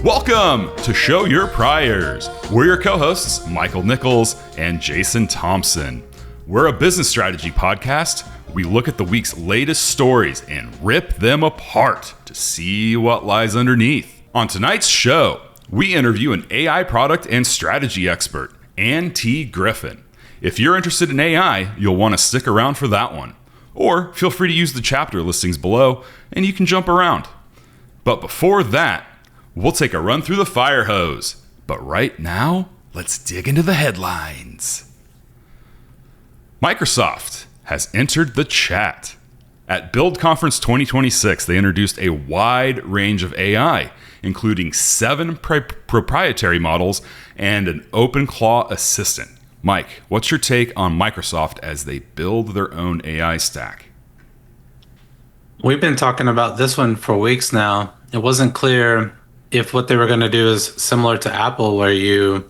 Welcome to Show Your Priors. We're your co-hosts, Michael Nichols and Jason Thompson. We're a business strategy podcast. We look at the week's latest stories and rip them apart to see what lies underneath. On tonight's show, we interview an AI product and strategy expert, Ann T. Griffin. If you're interested in AI, you'll want to stick around for that one. Or feel free to use the chapter listings below and you can jump around. But before that, we'll take a run through the Firehose. But right now, let's dig into the headlines. Microsoft has entered the chat. At Build Conference 2026, they introduced a wide range of AI, including 7 proprietary models and an OpenClaw assistant. Mike, what's your take on Microsoft as they build their own AI stack? We've been talking about this one for weeks now. It wasn't clear if what they were going to do is similar to Apple, where you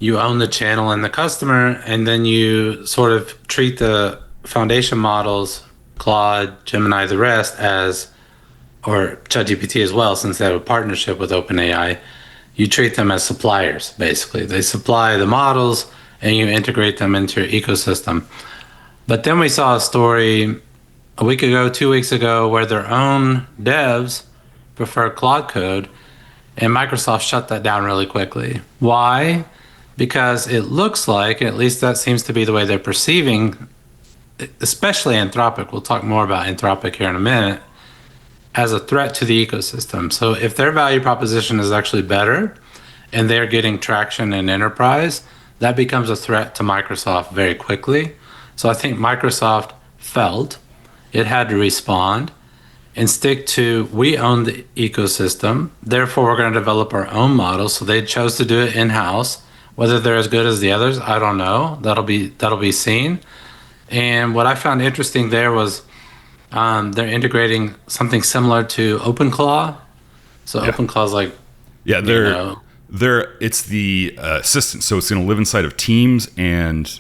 own the channel and the customer, and then you sort of treat the foundation models, Claude, Gemini, the rest, as, or ChatGPT as well, since they have a partnership with OpenAI, you treat them as suppliers, basically. They supply the models, and you integrate them into your ecosystem. But then we saw a story a week ago, 2 weeks ago, where their own devs prefer Claude code, and Microsoft shut that down really quickly. Why? Because it looks like, at least that seems to be the way they're perceiving, especially Anthropic, we'll talk more about Anthropic here in a minute, as a threat to the ecosystem. So if their value proposition is actually better and they're getting traction in enterprise, that becomes a threat to Microsoft very quickly. So I think Microsoft felt it had to respond and stick to, we own the ecosystem, therefore we're going to develop our own models. So they chose to do it in-house. Whether they're as good as the others, I don't know. That'll be seen. And what I found interesting there was they're integrating something similar to OpenClaw. So yeah. OpenClaw is like, it's the assistant. So it's going to live inside of Teams and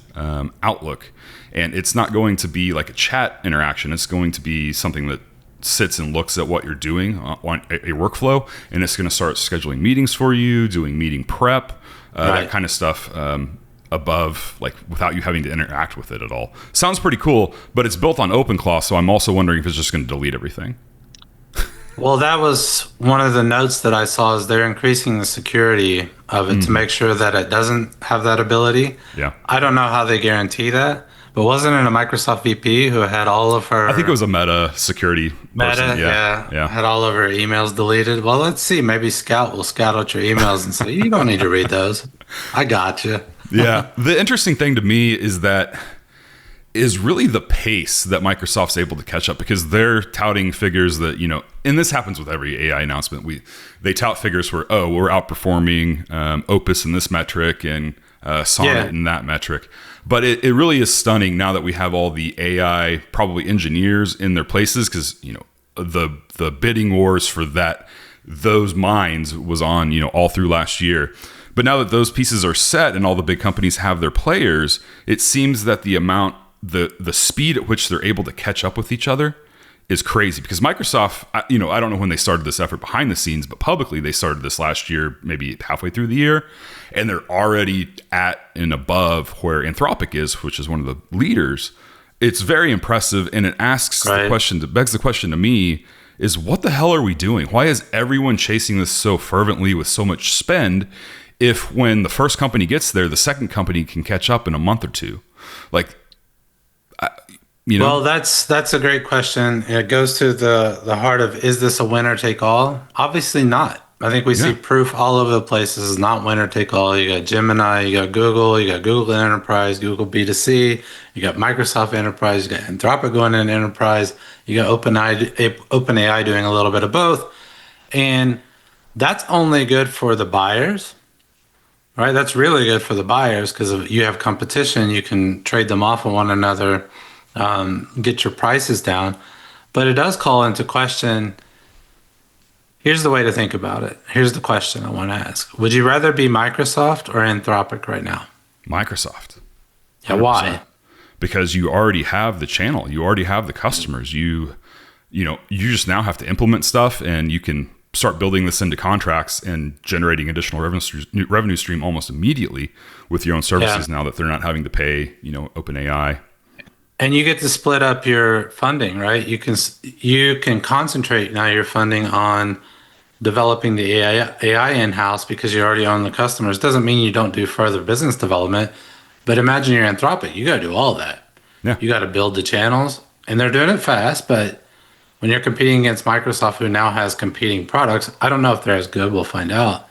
Outlook. And it's not going to be like a chat interaction. It's going to be something that sits and looks at what you're doing on a workflow. And it's going to start scheduling meetings for you, doing meeting prep, that kind of stuff above, like without you having to interact with it at all. Sounds pretty cool, but it's built on OpenClaw. So I'm also wondering if it's just going to delete everything. Well, that was one of the notes that I saw, is they're increasing the security of it to make sure that it doesn't have that ability. Yeah. I don't know how they guarantee that, but wasn't it a Microsoft VP who had all of her... I think it was a Meta security person. Yeah. Had all of her emails deleted. Well, let's see. Maybe Scout will scout out your emails and say, you don't need to read those. I got you. Yeah. The interesting thing to me is really the pace that Microsoft's able to catch up, because they're touting figures that, and this happens with every AI announcement. They tout figures where, we're outperforming Opus in this metric and Sonnet in that metric. But it really is stunning now that we have all the AI probably engineers in their places, because the bidding wars for those minds was on all through last year. But now that those pieces are set and all the big companies have their players, it seems that the speed at which they're able to catch up with each other is crazy. Because Microsoft, I don't know when they started this effort behind the scenes, but publicly they started this last year, maybe halfway through the year, and they're already at and above where Anthropic is, which is one of the leaders. It's very impressive, and it begs the question to me is, what the hell are we doing? Why is everyone chasing this so fervently with so much spend, if when the first company gets there, the second company can catch up in a month or two? Well, that's a great question. It goes to the heart of, is this a winner take all? Obviously not. I think we see proof all over the place. This is not winner take all. You got Gemini, you got Google Enterprise, Google B2C, you got Microsoft Enterprise, you got Anthropic going in Enterprise, you got OpenAI doing a little bit of both. And that's only good for the buyers, right? That's really good for the buyers, because you have competition. You can trade them off of one another, get your prices down. But it does call into question, here's the way to think about it. Here's the question I want to ask. Would you rather be Microsoft or Anthropic right now? Microsoft. 100%. Yeah, why? Because you already have the channel. You already have the customers. You just now have to implement stuff, and you can start building this into contracts and generating additional revenue stream almost immediately with your own services now that they're not having to pay, OpenAI. And you get to split up your funding, right? You can concentrate now your funding on developing the AI in-house because you already own the customers. Doesn't mean you don't do further business development, but imagine you're Anthropic. You got to do all that. Yeah. You got to build the channels, and they're doing it fast, but when you're competing against Microsoft, who now has competing products, I don't know if they're as good. We'll find out.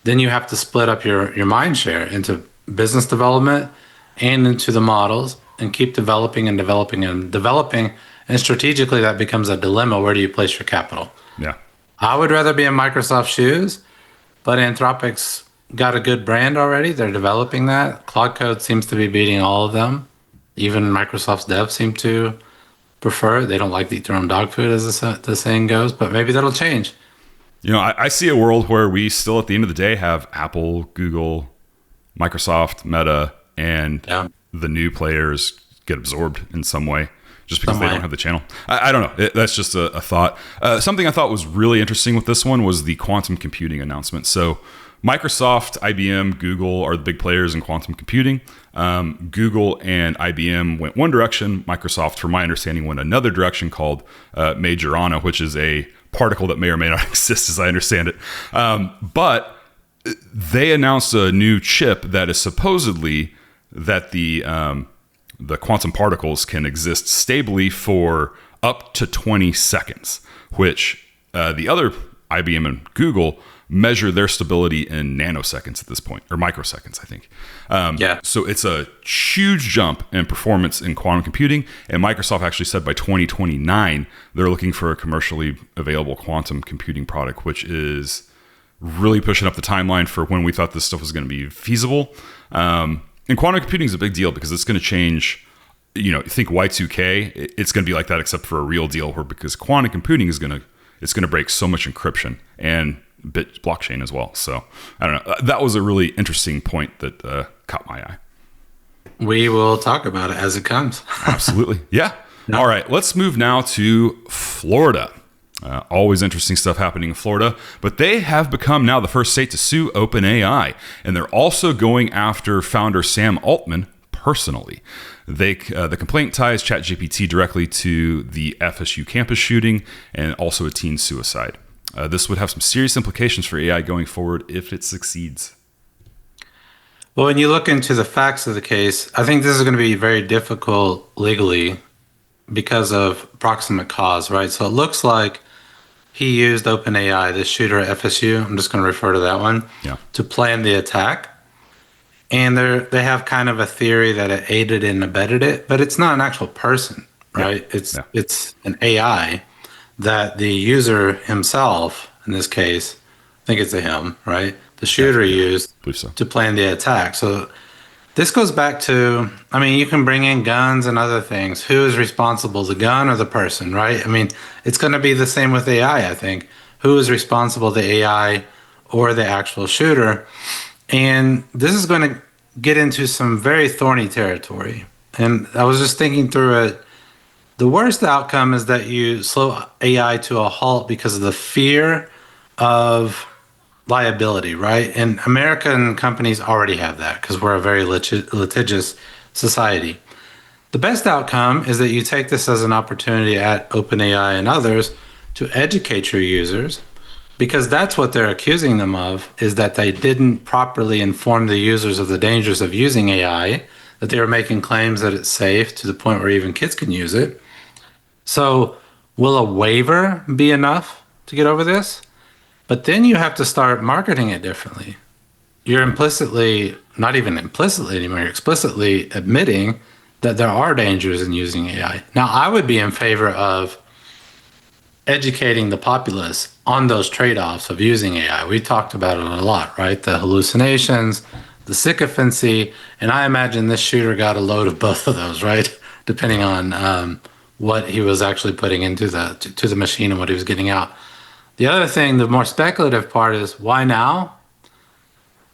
Then you have to split up your mind share into business development and into the models and keep developing and developing and developing. And strategically, that becomes a dilemma. Where do you place your capital? Yeah. I would rather be in Microsoft's shoes, but Anthropic's got a good brand already. They're developing that. Claude Code seems to be beating all of them. Even Microsoft's devs seem to prefer it. They don't like to eat their own dog food, as the saying goes, but maybe that'll change. I see a world where we still, at the end of the day, have Apple, Google, Microsoft, Meta, and the new players get absorbed in some way just because they don't have the channel. I don't know. That's just a thought. Something I thought was really interesting with this one was the quantum computing announcement. So Microsoft, IBM, Google are the big players in quantum computing. Google and IBM went one direction. Microsoft, from my understanding, went another direction called Majorana, which is a particle that may or may not exist, as I understand it. But they announced a new chip that is supposedly that the quantum particles can exist stably for up to 20 seconds, which the other IBM and Google measure their stability in nanoseconds at this point, or microseconds, I think. So it's a huge jump in performance in quantum computing. And Microsoft actually said by 2029, they're looking for a commercially available quantum computing product, which is really pushing up the timeline for when we thought this stuff was going to be feasible. And quantum computing is a big deal because it's going to change, think Y2K, it's going to be like that except for a real deal because quantum computing it's going to break so much encryption and bit blockchain as well. So I don't know. That was a really interesting point that caught my eye. We will talk about it as it comes. Absolutely. Yeah. No. All right. Let's move now to Florida. Always interesting stuff happening in Florida, but they have become now the first state to sue OpenAI, and they're also going after founder Sam Altman personally. The complaint ties ChatGPT directly to the FSU campus shooting and also a teen suicide. This would have some serious implications for AI going forward if it succeeds. Well, when you look into the facts of the case, I think this is going to be very difficult legally because of proximate cause, right? So it looks like he used OpenAI, the shooter at FSU, I'm just going to refer to that one, to plan the attack. And they have kind of a theory that it aided and abetted it, but it's not an actual person, right? It's an AI that the user himself, in this case, I think it's a him, right? The shooter used to plan the attack. So this goes back to, you can bring in guns and other things. Who is responsible, the gun or the person, right? It's going to be the same with AI, I think. Who is responsible, the AI or the actual shooter? And this is going to get into some very thorny territory. And I was just thinking through it. The worst outcome is that you slow AI to a halt because of the fear of liability, right? And American companies already have that because we're a very litigious society. The best outcome is that you take this as an opportunity at OpenAI and others to educate your users, because that's what they're accusing them of, is that they didn't properly inform the users of the dangers of using AI, that they were making claims that it's safe to the point where even kids can use it. So will a waiver be enough to get over this? But then you have to start marketing it differently. You're implicitly, not even implicitly anymore, you're explicitly admitting that there are dangers in using AI. Now, I would be in favor of educating the populace on those trade-offs of using AI. We talked about it a lot, right? The hallucinations, the sycophancy, and I imagine this shooter got a load of both of those, right? Depending on what he was actually putting into to the machine and what he was getting out. The other thing, the more speculative part is, why now?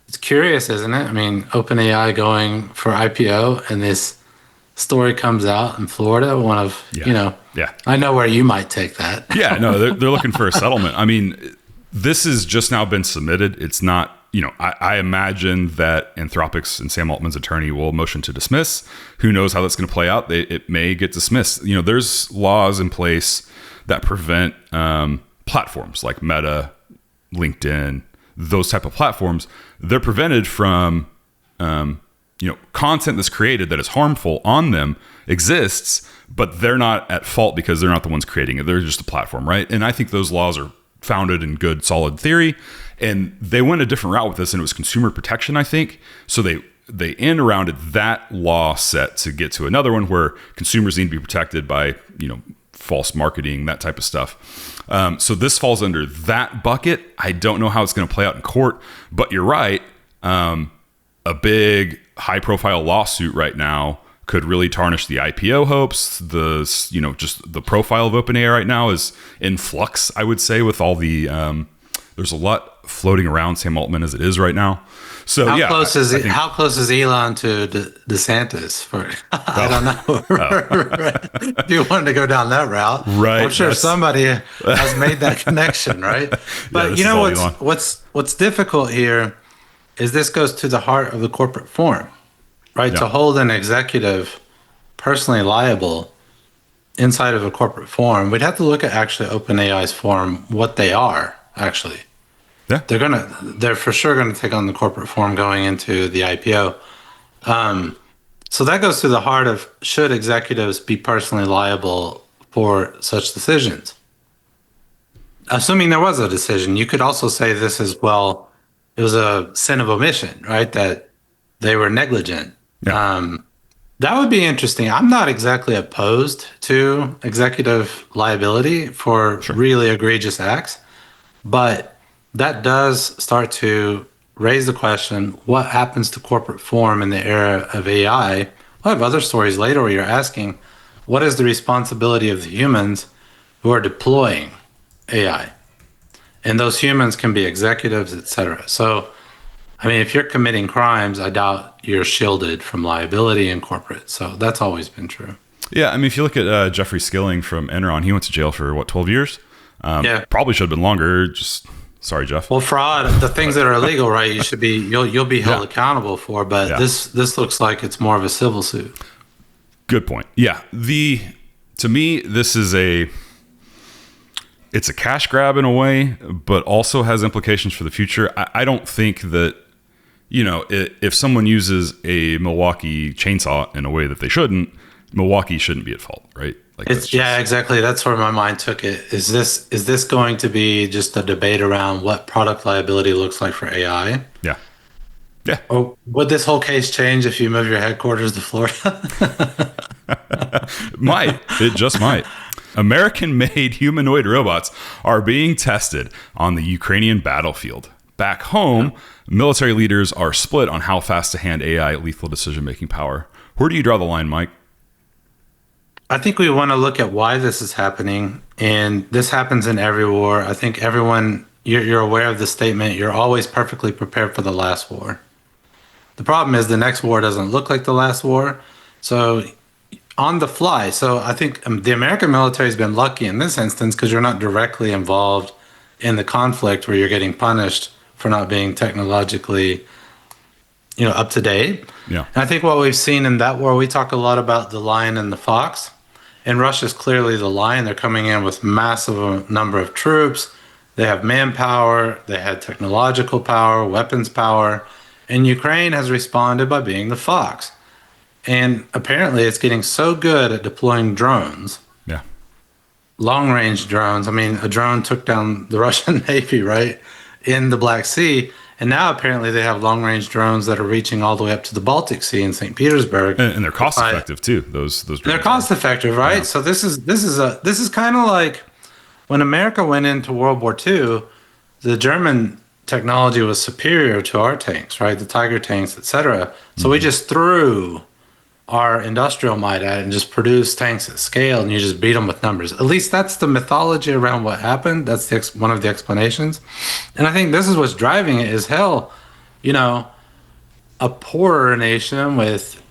It's curious, isn't it? OpenAI going for IPO, and this story comes out in Florida, one of, I know where you might take that. Yeah, no, they're looking for a settlement. this has just now been submitted. It's not, I imagine that Anthropic's and Sam Altman's attorney will motion to dismiss. Who knows how that's going to play out? It may get dismissed. There's laws in place that prevent platforms like Meta, LinkedIn, those type of platforms. They're prevented from, content that's created that is harmful on them exists, but they're not at fault because they're not the ones creating it. They're just a platform, right? And I think those laws are founded in good, solid theory. And they went a different route with this, and it was consumer protection, I think. So they end around that law set to get to another one where consumers need to be protected by, false marketing, that type of stuff. So this falls under that bucket. I don't know how it's going to play out in court, but you're right. A big high-profile lawsuit right now could really tarnish the IPO hopes. Just the profile of OpenAI right now is in flux, I would say, with all the there's a lot floating around Sam Altman as it is right now. So how close is Elon to DeSantis? I don't know. If you wanted to go down that route, right? I'm sure somebody has made that connection, right? But what's difficult here is this goes to the heart of the corporate form, right? Yeah. To hold an executive personally liable inside of a corporate form, we'd have to look at actually OpenAI's form, what they are actually. Yeah. They're for sure going to take on the corporate form going into the IPO. So that goes to the heart of, should executives be personally liable for such decisions? Assuming there was a decision, you could also say this is, well, it was a sin of omission, right? That they were negligent. Yeah. That would be interesting. I'm not exactly opposed to executive liability for really egregious acts, but that does start to raise the question, what happens to corporate form in the era of AI? We'll have other stories later where you're asking, what is the responsibility of the humans who are deploying AI? And those humans can be executives, et cetera. So, I mean, if you're committing crimes, I doubt you're shielded from liability in corporate. So that's always been true. Yeah, I mean, if you look at Jeffrey Skilling from Enron, he went to jail for, 12 years? Probably should have been longer, just... Sorry, Jeff. Well, fraud, the things that are illegal, right? You'll be held accountable for, but this looks like it's more of a civil suit. Good point. Yeah. To me, this is it's a cash grab in a way, but also has implications for the future. I don't think that, if someone uses a Milwaukee chainsaw in a way that they shouldn't, Milwaukee shouldn't be at fault, right? Exactly. That's where my mind took it. Is this going to be just a debate around what product liability looks like for AI? Yeah. Yeah. Or would this whole case change if you move your headquarters to Florida? It just might. American-made humanoid robots are being tested on the Ukrainian battlefield. Back home, military leaders are split on how fast to hand AI lethal decision-making power. Where do you draw the line, Mike? I think we want to look at why this is happening, and this happens in every war. I think everyone, you're aware of the statement, you're always perfectly prepared for the last war. The problem is the next war doesn't look like the last war, so on the fly. So I think the American military has been lucky in this instance because you're not directly involved in the conflict where you're getting punished for not being technologically up to date. Yeah. And I think what we've seen in that war, we talk a lot about the lion and the fox. And Russia's clearly the lion. They're coming in with massive number of troops. They have manpower. They had technological power, weapons power. And Ukraine has responded by being the fox. And apparently it's getting so good at deploying drones. Yeah. Long-range drones. I mean, a drone took down the Russian Navy, right, in the Black Sea. And now apparently they have long-range drones that are reaching all the way up to the Baltic Sea in St. Petersburg, and they're cost-effective too. Those drones. They're cost-effective, right? Yeah. So this is kind of like when America went into World War II. The German technology was superior to our tanks, right? The Tiger tanks, etc. So we just threw our industrial might at it and just produced tanks at scale, and you just beat them with numbers. At least that's the mythology around what happened. That's one of the explanations. And I think this is what's driving it is hell, a poorer nation with,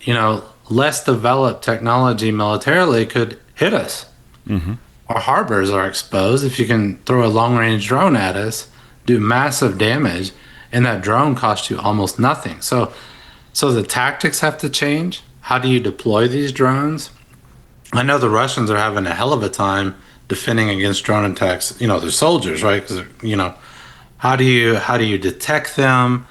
less developed technology militarily could hit us. Mm-hmm. Our harbors are exposed. If you can throw a long-range drone at us, do massive damage, and that drone costs you almost nothing. So the tactics have to change. How do you deploy these drones? I know the Russians are having a hell of a time defending against drone attacks. They're soldiers, right? Because how do you detect them?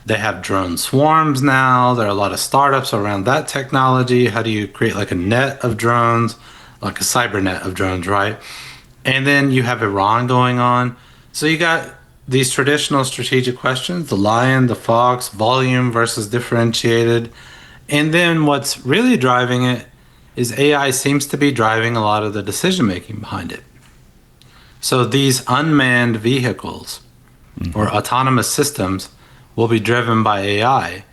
They have drone swarms now. There are a lot of startups around that technology. How do you create like a net of drones, like a cyber net of drones, right? And then you have Iran going on. So you got these traditional strategic questions: the lion, the fox, volume versus differentiated. And then what's really driving it is AI seems to be driving a lot of the decision making behind it. So these unmanned vehicles or autonomous systems will be driven by AI.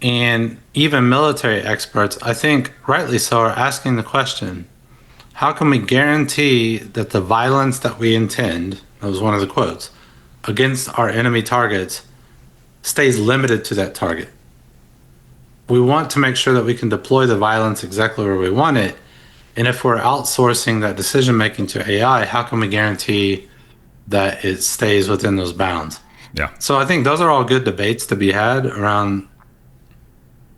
And even military experts, I think rightly so, are asking the question, how can we guarantee that the violence that we intend, that was one of the quotes, against our enemy targets stays limited to that target? We want to make sure that we can deploy the violence exactly where we want it. And if we're outsourcing that decision making to AI, how can we guarantee that it stays within those bounds? Yeah. So I think those are all good debates to be had around,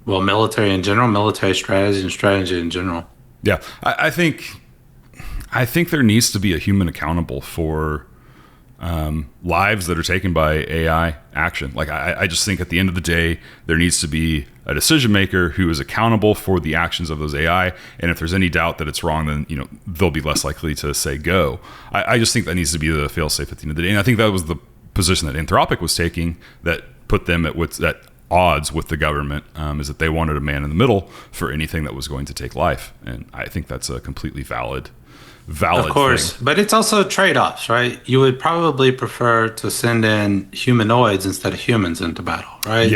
well, military in general, military strategy and strategy in general. Yeah. I think there needs to be a human accountable for lives that are taken by AI action. Like I just think at the end of the day, there needs to be a decision maker who is accountable for the actions of those AI. And if there's any doubt that it's wrong, then they'll be less likely to say go. I just think that needs to be the fail-safe at the end of the day. And I think that was the position that Anthropic was taking that put them at odds with the government, is that they wanted a man in the middle for anything that was going to take life. And I think that's a completely valid of course thing. But it's also trade-offs, right? You would probably prefer to send in humanoids instead of humans into battle, right?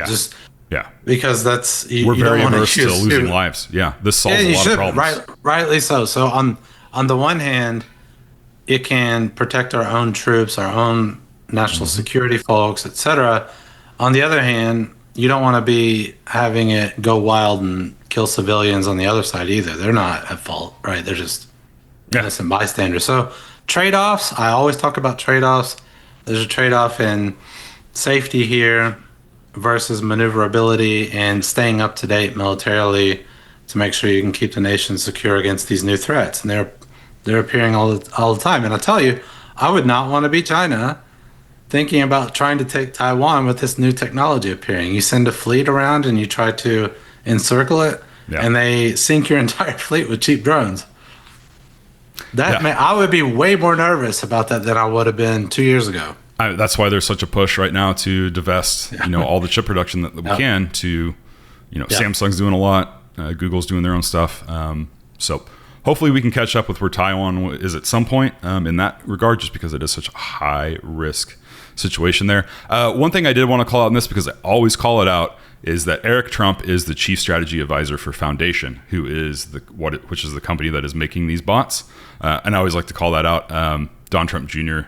Yeah, because that's we're very averse to losing lives. Yeah, this solves a lot of problems. Rightly so. So on the one hand, it can protect our own troops, our own national security folks, etc. On the other hand, you don't want to be having it go wild and kill civilians on the other side either. They're not at fault, right? They're just innocent bystanders. So trade-offs, I always talk about trade-offs. There's a trade-off in safety here versus maneuverability and staying up to date militarily to make sure you can keep the nation secure against these new threats. And they're appearing all the time. And I tell you, I would not want to be China thinking about trying to take Taiwan with this new technology appearing. You send a fleet around and you try to encircle it, and they sink your entire fleet with cheap drones. I would be way more nervous about that than I would have been 2 years ago. That's why there's such a push right now to divest, all the chip production that we can to, Samsung's doing a lot, Google's doing their own stuff. So hopefully we can catch up with where Taiwan is at some point in that regard, just because it is such a high risk situation there. One thing I did want to call out in this, because I always call it out, is that Eric Trump is the chief strategy advisor for Foundation, who is which is the company that is making these bots. And I always like to call that out. Don Trump Jr.,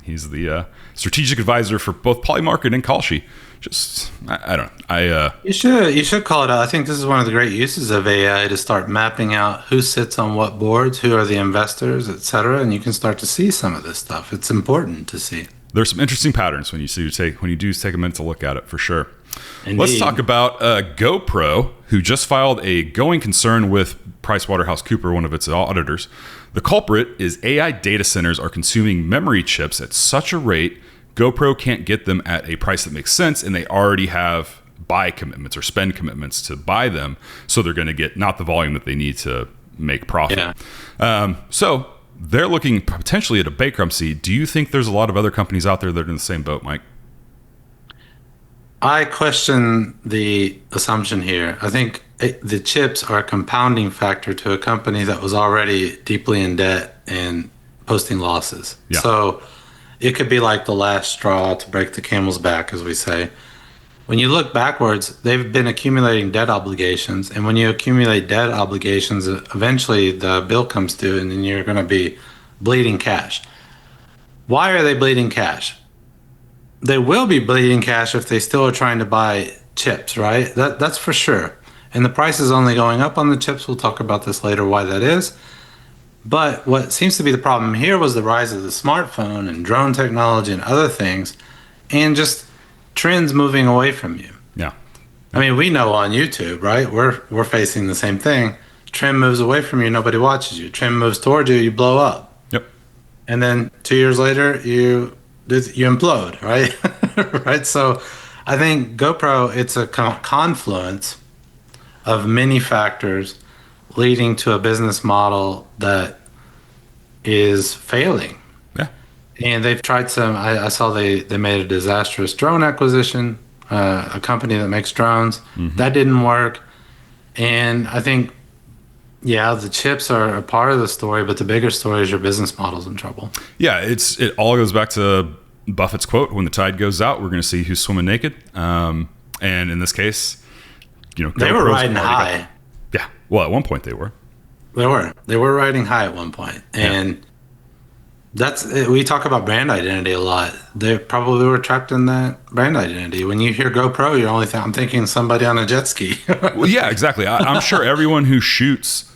he's the strategic advisor for both Polymarket and Kalshi. Just, I don't know. You should call it out. I think this is one of the great uses of AI, to start mapping out who sits on what boards, who are the investors, etc. And you can start to see some of this stuff. It's important to see. There's some interesting patterns when you do take a minute to look at it, for sure. Indeed. Let's talk about GoPro, who just filed a going concern with PricewaterhouseCoopers, one of its auditors. The culprit is AI data centers are consuming memory chips at such a rate GoPro can't get them at a price that makes sense, and they already have buy commitments or spend commitments to buy them, so they're going to get not the volume that they need to make profit. So they're looking potentially at a bankruptcy. Do you think there's a lot of other companies out there that are in the same boat, Mike? I question the assumption here. I think the chips are a compounding factor to a company that was already deeply in debt and posting losses. Yeah. So it could be like the last straw to break the camel's back, as we say. When you look backwards, they've been accumulating debt obligations. And when you accumulate debt obligations, eventually the bill comes due and then you're going to be bleeding cash. Why are they bleeding cash? They will be bleeding cash if they still are trying to buy chips, right? That's for sure. And the price is only going up on the chips. We'll talk about this later, why that is. But what seems to be the problem here was the rise of the smartphone and drone technology and other things and just trends moving away from you. Yeah. I mean, we know on YouTube, right? We're facing the same thing. Trend moves away from you, nobody watches you. Trend moves towards you, you blow up. Yep. And then 2 years later, you implode, right? Right. So I think GoPro, it's a confluence of many factors leading to a business model that is failing. Yeah. And they've tried some. I saw they made a disastrous drone acquisition, a company that makes drones. That didn't work. And I think, yeah, the chips are a part of the story, but the bigger story is your business model's in trouble. Yeah, it all goes back to Buffett's quote: "When the tide goes out, we're going to see who's swimming naked." And in this case, they were riding high. Yeah, well, at one point they were. They were riding high at one point, and we talk about brand identity a lot. They probably were trapped in that brand identity. When you hear GoPro, you're only I'm thinking somebody on a jet ski. Well, yeah, exactly. I'm sure everyone who shoots,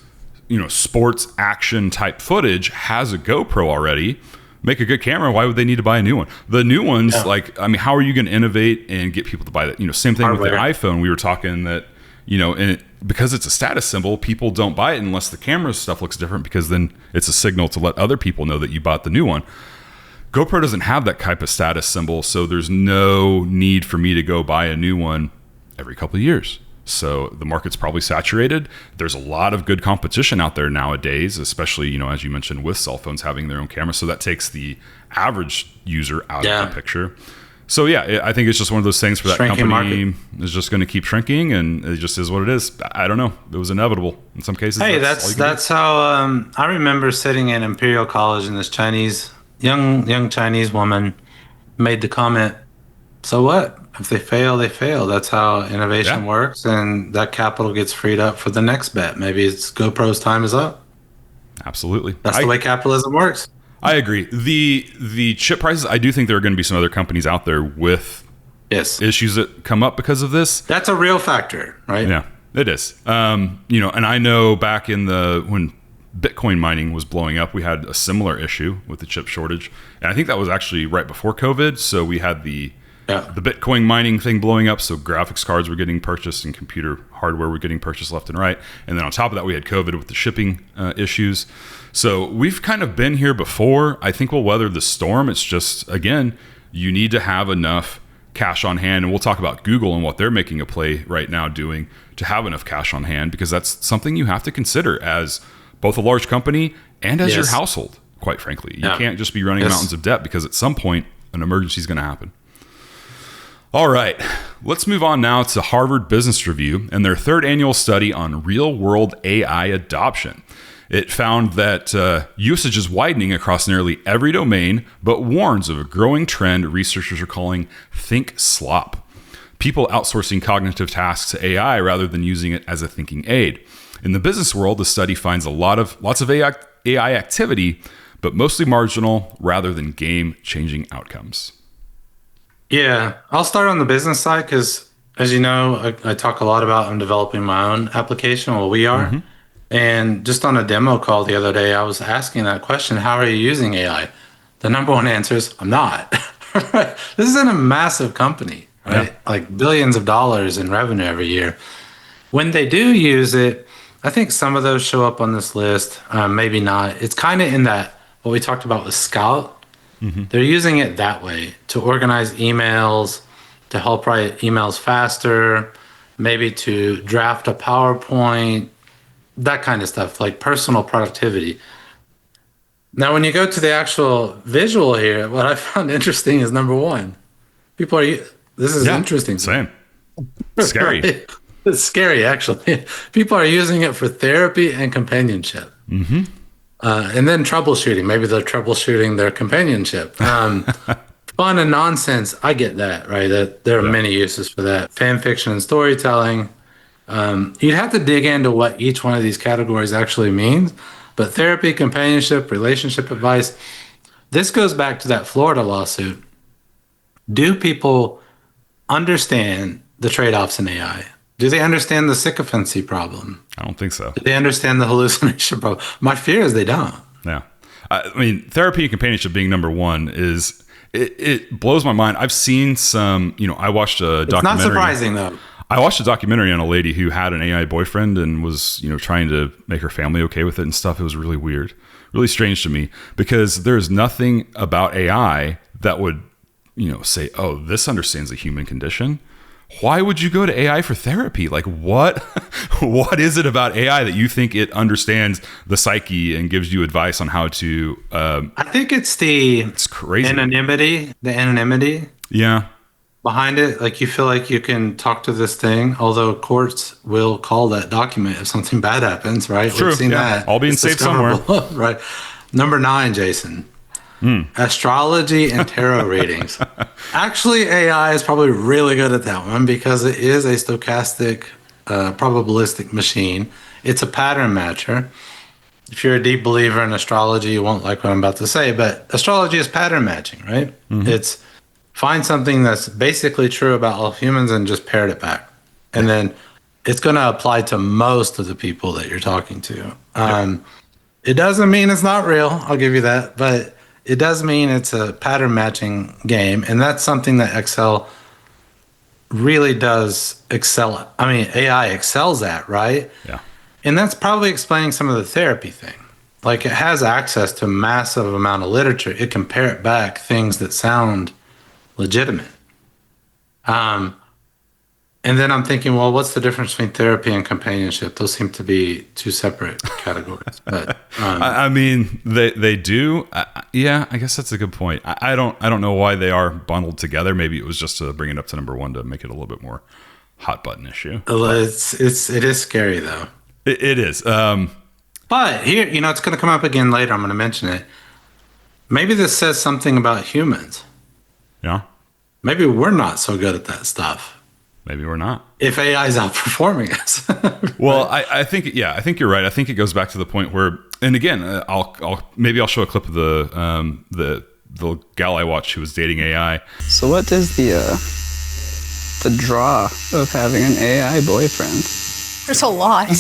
sports action type footage has a GoPro already. Make a good camera. Why would they need to buy a new one? The new ones, how are you going to innovate and get people to buy that? Same thing with the iPhone. We were talking that, because it's a status symbol, people don't buy it unless the camera stuff looks different, because then it's a signal to let other people know that you bought the new one. GoPro doesn't have that type of status symbol, so there's no need for me to go buy a new one every couple of years. So the market's probably saturated. There's a lot of good competition out there nowadays, especially, as you mentioned, with cell phones having their own camera. So that takes the average user out of the picture. So yeah, I think it's just one of those things for that Shrinking company market. Is just going to keep shrinking, and it just is what it is. I don't know. It was inevitable in some cases. Hey, that's how I remember sitting in Imperial College, and this young Chinese woman made the comment, "So what? If they fail, they fail. That's how innovation works, and that capital gets freed up for the next bet. Maybe it's GoPro's time is up." Absolutely. That's the way capitalism works. I agree. The chip prices, I do think there are going to be some other companies out there with issues that come up because of this. That's a real factor, right? Yeah, it is. And I know back in when Bitcoin mining was blowing up, we had a similar issue with the chip shortage. And I think that was actually right before COVID. So we had the Bitcoin mining thing blowing up. So graphics cards were getting purchased and computer hardware were getting purchased left and right. And then on top of that, we had COVID with the shipping issues. So we've kind of been here before. I think we'll weather the storm. It's just, again, you need to have enough cash on hand. And we'll talk about Google and what they're making a play right now doing to have enough cash on hand, because that's something you have to consider as both a large company and as your household, quite frankly. You can't just be running mountains of debt, because at some point an emergency is going to happen. All right, let's move on now to Harvard Business Review and their third annual study on real-world AI adoption. It found that usage is widening across nearly every domain, but warns of a growing trend researchers are calling think slop. People outsourcing cognitive tasks to AI rather than using it as a thinking aid. In the business world, the study finds lots of AI activity, but mostly marginal rather than game-changing outcomes. Yeah, I'll start on the business side because, as you know, I talk a lot about I'm developing my own application. Well, we are. Mm-hmm. And just on a demo call the other day, I was asking that question, how are you using AI? The number one answer is, I'm not. This isn't a massive company, right? Yeah. Like billions of dollars in revenue every year. When they do use it, I think some of those show up on this list, maybe not. It's kind of in that, what we talked about with Scout. Mm-hmm. They're using it that way to organize emails, to help write emails faster, maybe to draft a PowerPoint, that kind of stuff, like personal productivity. Now, when you go to the actual visual here, what I found interesting is number one, people are, this is interesting. Same. Scary. Right? It's scary, actually. People are using it for therapy and companionship. Mm-hmm. And then troubleshooting. Maybe they're troubleshooting their companionship. Fun and nonsense, I get that, right? That there are many uses for that. Fan fiction and storytelling. You'd have to dig into what each one of these categories actually means. But therapy, companionship, relationship advice, this goes back to that Florida lawsuit. Do people understand the trade-offs in AI? Do they understand the sycophancy problem? I don't think so. Do they understand the hallucination problem? My fear is they don't. Yeah. I mean, therapy and companionship being number one is, it blows my mind. I've seen some, I watched a documentary. It's not surprising though. I watched a documentary on a lady who had an AI boyfriend and was, trying to make her family okay with it and stuff. It was really weird, really strange to me, because there's nothing about AI that would, say, oh, this understands the human condition. Why would you go to AI for therapy? Like what is it about AI that you think it understands the psyche and gives you advice on how to I think it's crazy. Anonymity, Yeah. behind it. Like you feel like you can talk to this thing, although courts will call that document if something bad happens, right? True. We've seen that. All being saved somewhere. Right. Number 9, Jason. Astrology and tarot readings. Actually, AI is probably really good at that one because it is a stochastic, probabilistic machine. It's a pattern matcher. If you're a deep believer in astrology, you won't like what I'm about to say, but astrology is pattern matching, right? It's find something that's basically true about all humans and just parrot it back. And then it's going to apply to most of the people that you're talking to. It doesn't mean it's not real. I'll give you that. But it does mean it's a pattern matching game. And that's something that Excel really does excel at. I mean, AI excels at, right? Yeah. And that's probably explaining some of the therapy thing. Like it has access to a massive amount of literature. It can parrot back things that sound legitimate. And then I'm thinking, well, what's the difference between therapy and companionship? Those seem to be two separate categories. But I mean, they do. Yeah, I guess that's a good point. I don't know why they are bundled together. Maybe it was just to bring it up to number 1 to make it a little bit more hot button issue. It is scary though. It is. But here, it's going to come up again later. I'm going to mention it. Maybe this says something about humans. Yeah. Maybe we're not so good at that stuff. Maybe we're not. If AI is outperforming us. Well, I think you're right. I think it goes back to the point where, and again, I'll show a clip of the gal I watched who was dating AI. So what is the draw of having an AI boyfriend? There's a lot.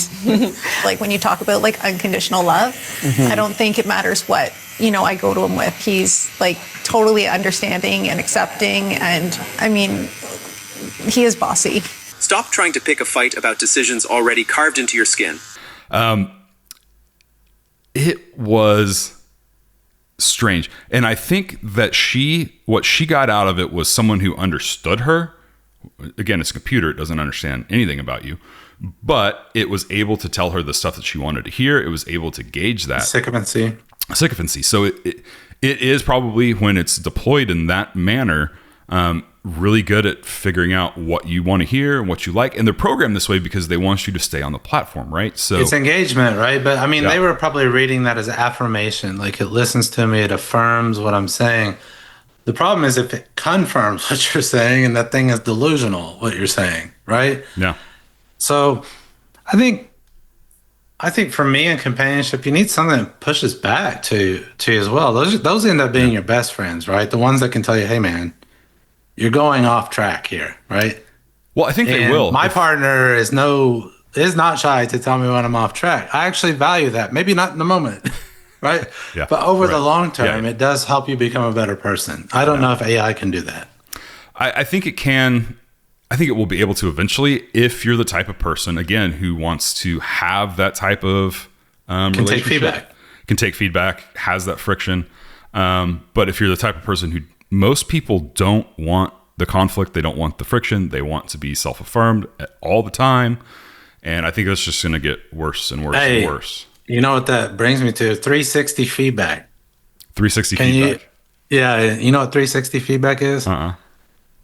Like when you talk about like unconditional love, I don't think it matters what, I go to him with. He's like totally understanding and accepting. And I mean, he is bossy. Stop trying to pick a fight about decisions already carved into your skin. It was strange. And I think that what she got out of it was someone who understood her. Again, it's a computer. It doesn't understand anything about you. But it was able to tell her the stuff that she wanted to hear. It was able to gauge that. Sycophancy. So it is probably, when it's deployed in that manner, really good at figuring out what you want to hear and what you like. And they're programmed this way because they want you to stay on the platform, right? So it's engagement, right? But I mean, They were probably reading that as affirmation. Like it listens to me, it affirms what I'm saying. The problem is if it confirms what you're saying and that thing is delusional, what you're saying, right? Yeah. So I think for me in companionship, you need something that pushes back to you as well. Those end up being your best friends, right? The ones that can tell you, hey man, you're going off track here, right? Well, I think they will. My partner is not shy to tell me when I'm off track. I actually value that. Maybe not in the moment, right? Yeah. But over the long term, it does help you become a better person. I don't know if AI can do that. I think it can. I think it will be able to eventually, if you're the type of person, again, who wants to have that type of relationship. Can take feedback, has that friction. But if you're the type of person who, most people don't want the conflict, they don't want the friction, they want to be self-affirmed all the time. And I think that's just going to get worse and worse and worse. You know what that brings me to? 360 feedback. 360 feedback. You know what 360 feedback is?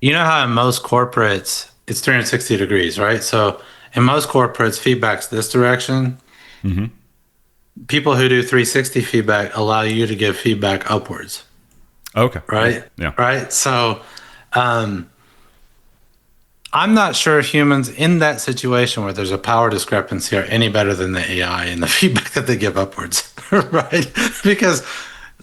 You know how in most corporates, it's 360 degrees, right? So in most corporates, feedback's this direction. Mm-hmm. People who do 360 feedback allow you to give feedback upwards. Okay. Right? Yeah. Right? So I'm not sure humans in that situation where there's a power discrepancy are any better than the AI in the feedback that they give upwards, right? Because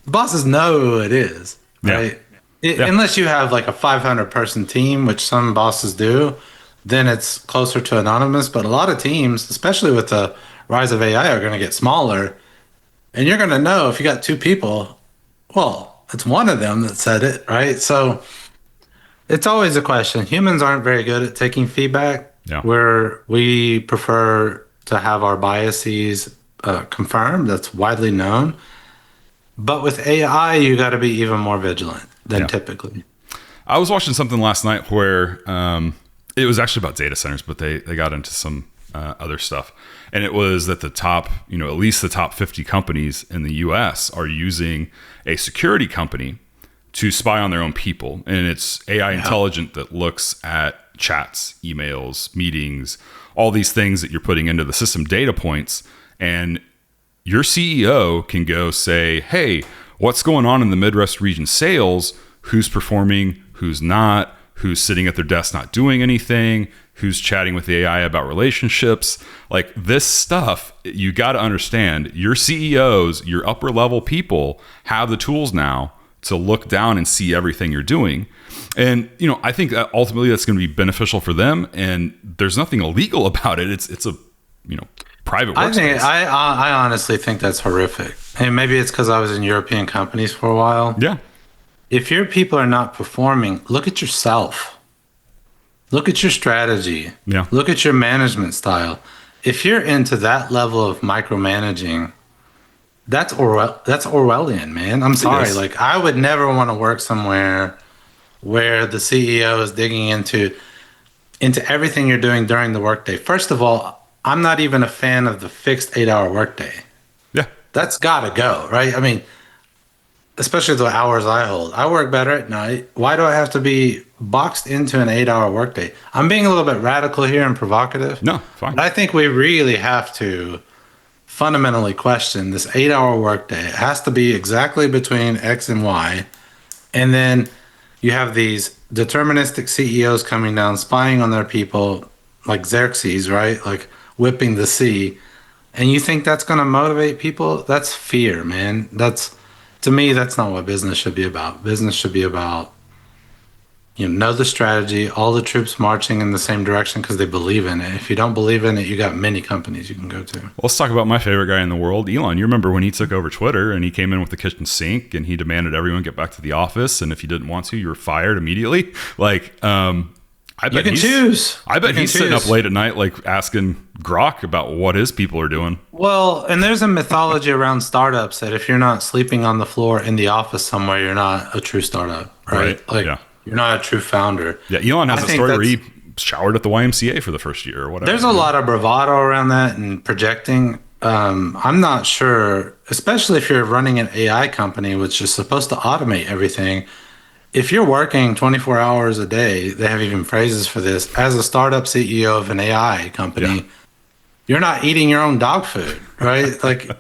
bosses know who it is, right? Unless you have like a 500-person team, which some bosses do, then it's closer to anonymous. But a lot of teams, especially with the rise of AI, are going to get smaller. And you're going to know if you got 2 people, well, it's one of them that said it, right? So it's always a question. Humans aren't very good at taking feedback. Yeah. Where we prefer to have our biases confirmed. That's widely known. But with AI, you got to be even more vigilant than typically. I was watching something last night where it was actually about data centers, but they got into some other stuff. And it was that the top, at least the top 50 companies in the US are using a security company to spy on their own people. And it's AI intelligent that looks at chats, emails, meetings, all these things that you're putting into the system, data points. And your CEO can go say, hey, what's going on in the Midwest region sales? Who's performing? Who's not? Who's sitting at their desk not doing anything? Who's chatting with the AI about relationships? Like this stuff, you got to understand your CEOs, your upper level people have the tools now to look down and see everything you're doing. And, I think that ultimately that's going to be beneficial for them. And there's nothing illegal about it. It's a, private workspace. I honestly think that's horrific. And maybe it's because I was in European companies for a while. Yeah. If your people are not performing, look at yourself. Look at your strategy. Yeah. Look at your management style. If you're into that level of micromanaging, that's Orwellian, man. I'm sorry. Like I would never want to work somewhere where the CEO is digging into everything you're doing during the workday. First of all, I'm not even a fan of the fixed 8-hour workday. Yeah. That's got to go, right? I mean, especially the hours I hold. I work better at night. Why do I have to be boxed into an 8-hour workday? I'm being a little bit radical here and provocative. No, fine. But I think we really have to fundamentally question this 8-hour workday. It has to be exactly between X and Y. And then you have these deterministic CEOs coming down, spying on their people like Xerxes, right? Like whipping the sea. And you think that's going to motivate people? That's fear, man. To me, that's not what business should be about. Business should be about, know the strategy, all the troops marching in the same direction because they believe in it. If you don't believe in it, you got many companies you can go to. Well, let's talk about my favorite guy in the world, Elon. You remember when he took over Twitter and he came in with the kitchen sink and he demanded everyone get back to the office. And if you didn't want to, you were fired immediately. Like, I bet he's sitting up late at night, like asking Grok about what his people are doing. Well, and there's a mythology around startups that if you're not sleeping on the floor in the office somewhere, you're not a true startup, right? Like you're not a true founder. Yeah, Elon has a story where he showered at the YMCA for the first year or whatever. There's a lot of bravado around that and projecting. I'm not sure, especially if you're running an AI company, which is supposed to automate everything. If you're working 24 hours a day, they have even phrases for this. As a startup CEO of an AI company, you're not eating your own dog food, right? Like,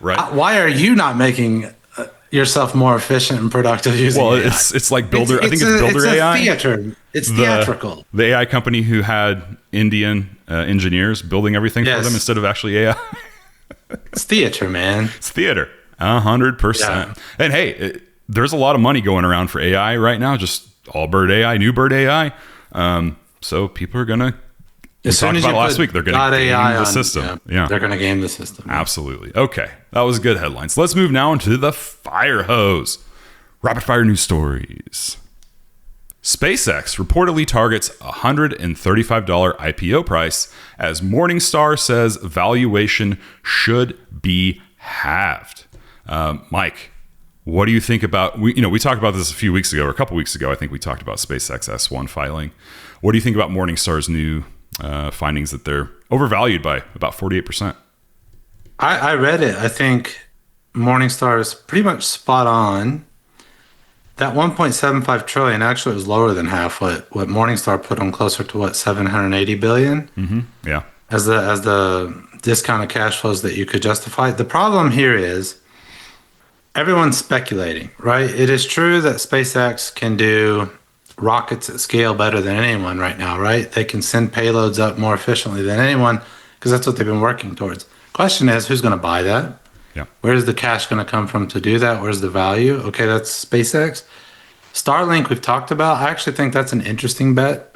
why are you not making yourself more efficient and productive using AI? It's like Builder. I think it's Builder AI. Theater. It's theatrical. The AI company who had Indian engineers building everything for them instead of actually AI. It's theater, man. It's theater. 100%. And hey, there's a lot of money going around for AI right now, just all bird AI, new bird AI. So people are going to, we talked about last week, they're going to game the system. They're going to game the system. Absolutely. Okay. That was good headlines. Let's move now into the Firehose. Rapid fire news stories. SpaceX reportedly targets $135 IPO price as Morningstar says valuation should be halved. Mike, what do you think about, we talked about this a few weeks ago, or a couple weeks ago. I think we talked about SpaceX S1 filing. What do you think about Morningstar's new findings that they're overvalued by about 48%? I read it. I think Morningstar is pretty much spot on. That 1.75 trillion actually was lower than half what Morningstar put on, closer to 780 billion. Mm-hmm. Yeah. As the discounted cash flows that you could justify. The problem here is everyone's speculating, right? It is true that SpaceX can do rockets at scale better than anyone right now, right? They can send payloads up more efficiently than anyone because that's what they've been working towards. Question is, who's going to buy that? Yeah. Where's the cash going to come from to do that? Where's the value? Okay, that's SpaceX. Starlink, we've talked about. I actually think that's an interesting bet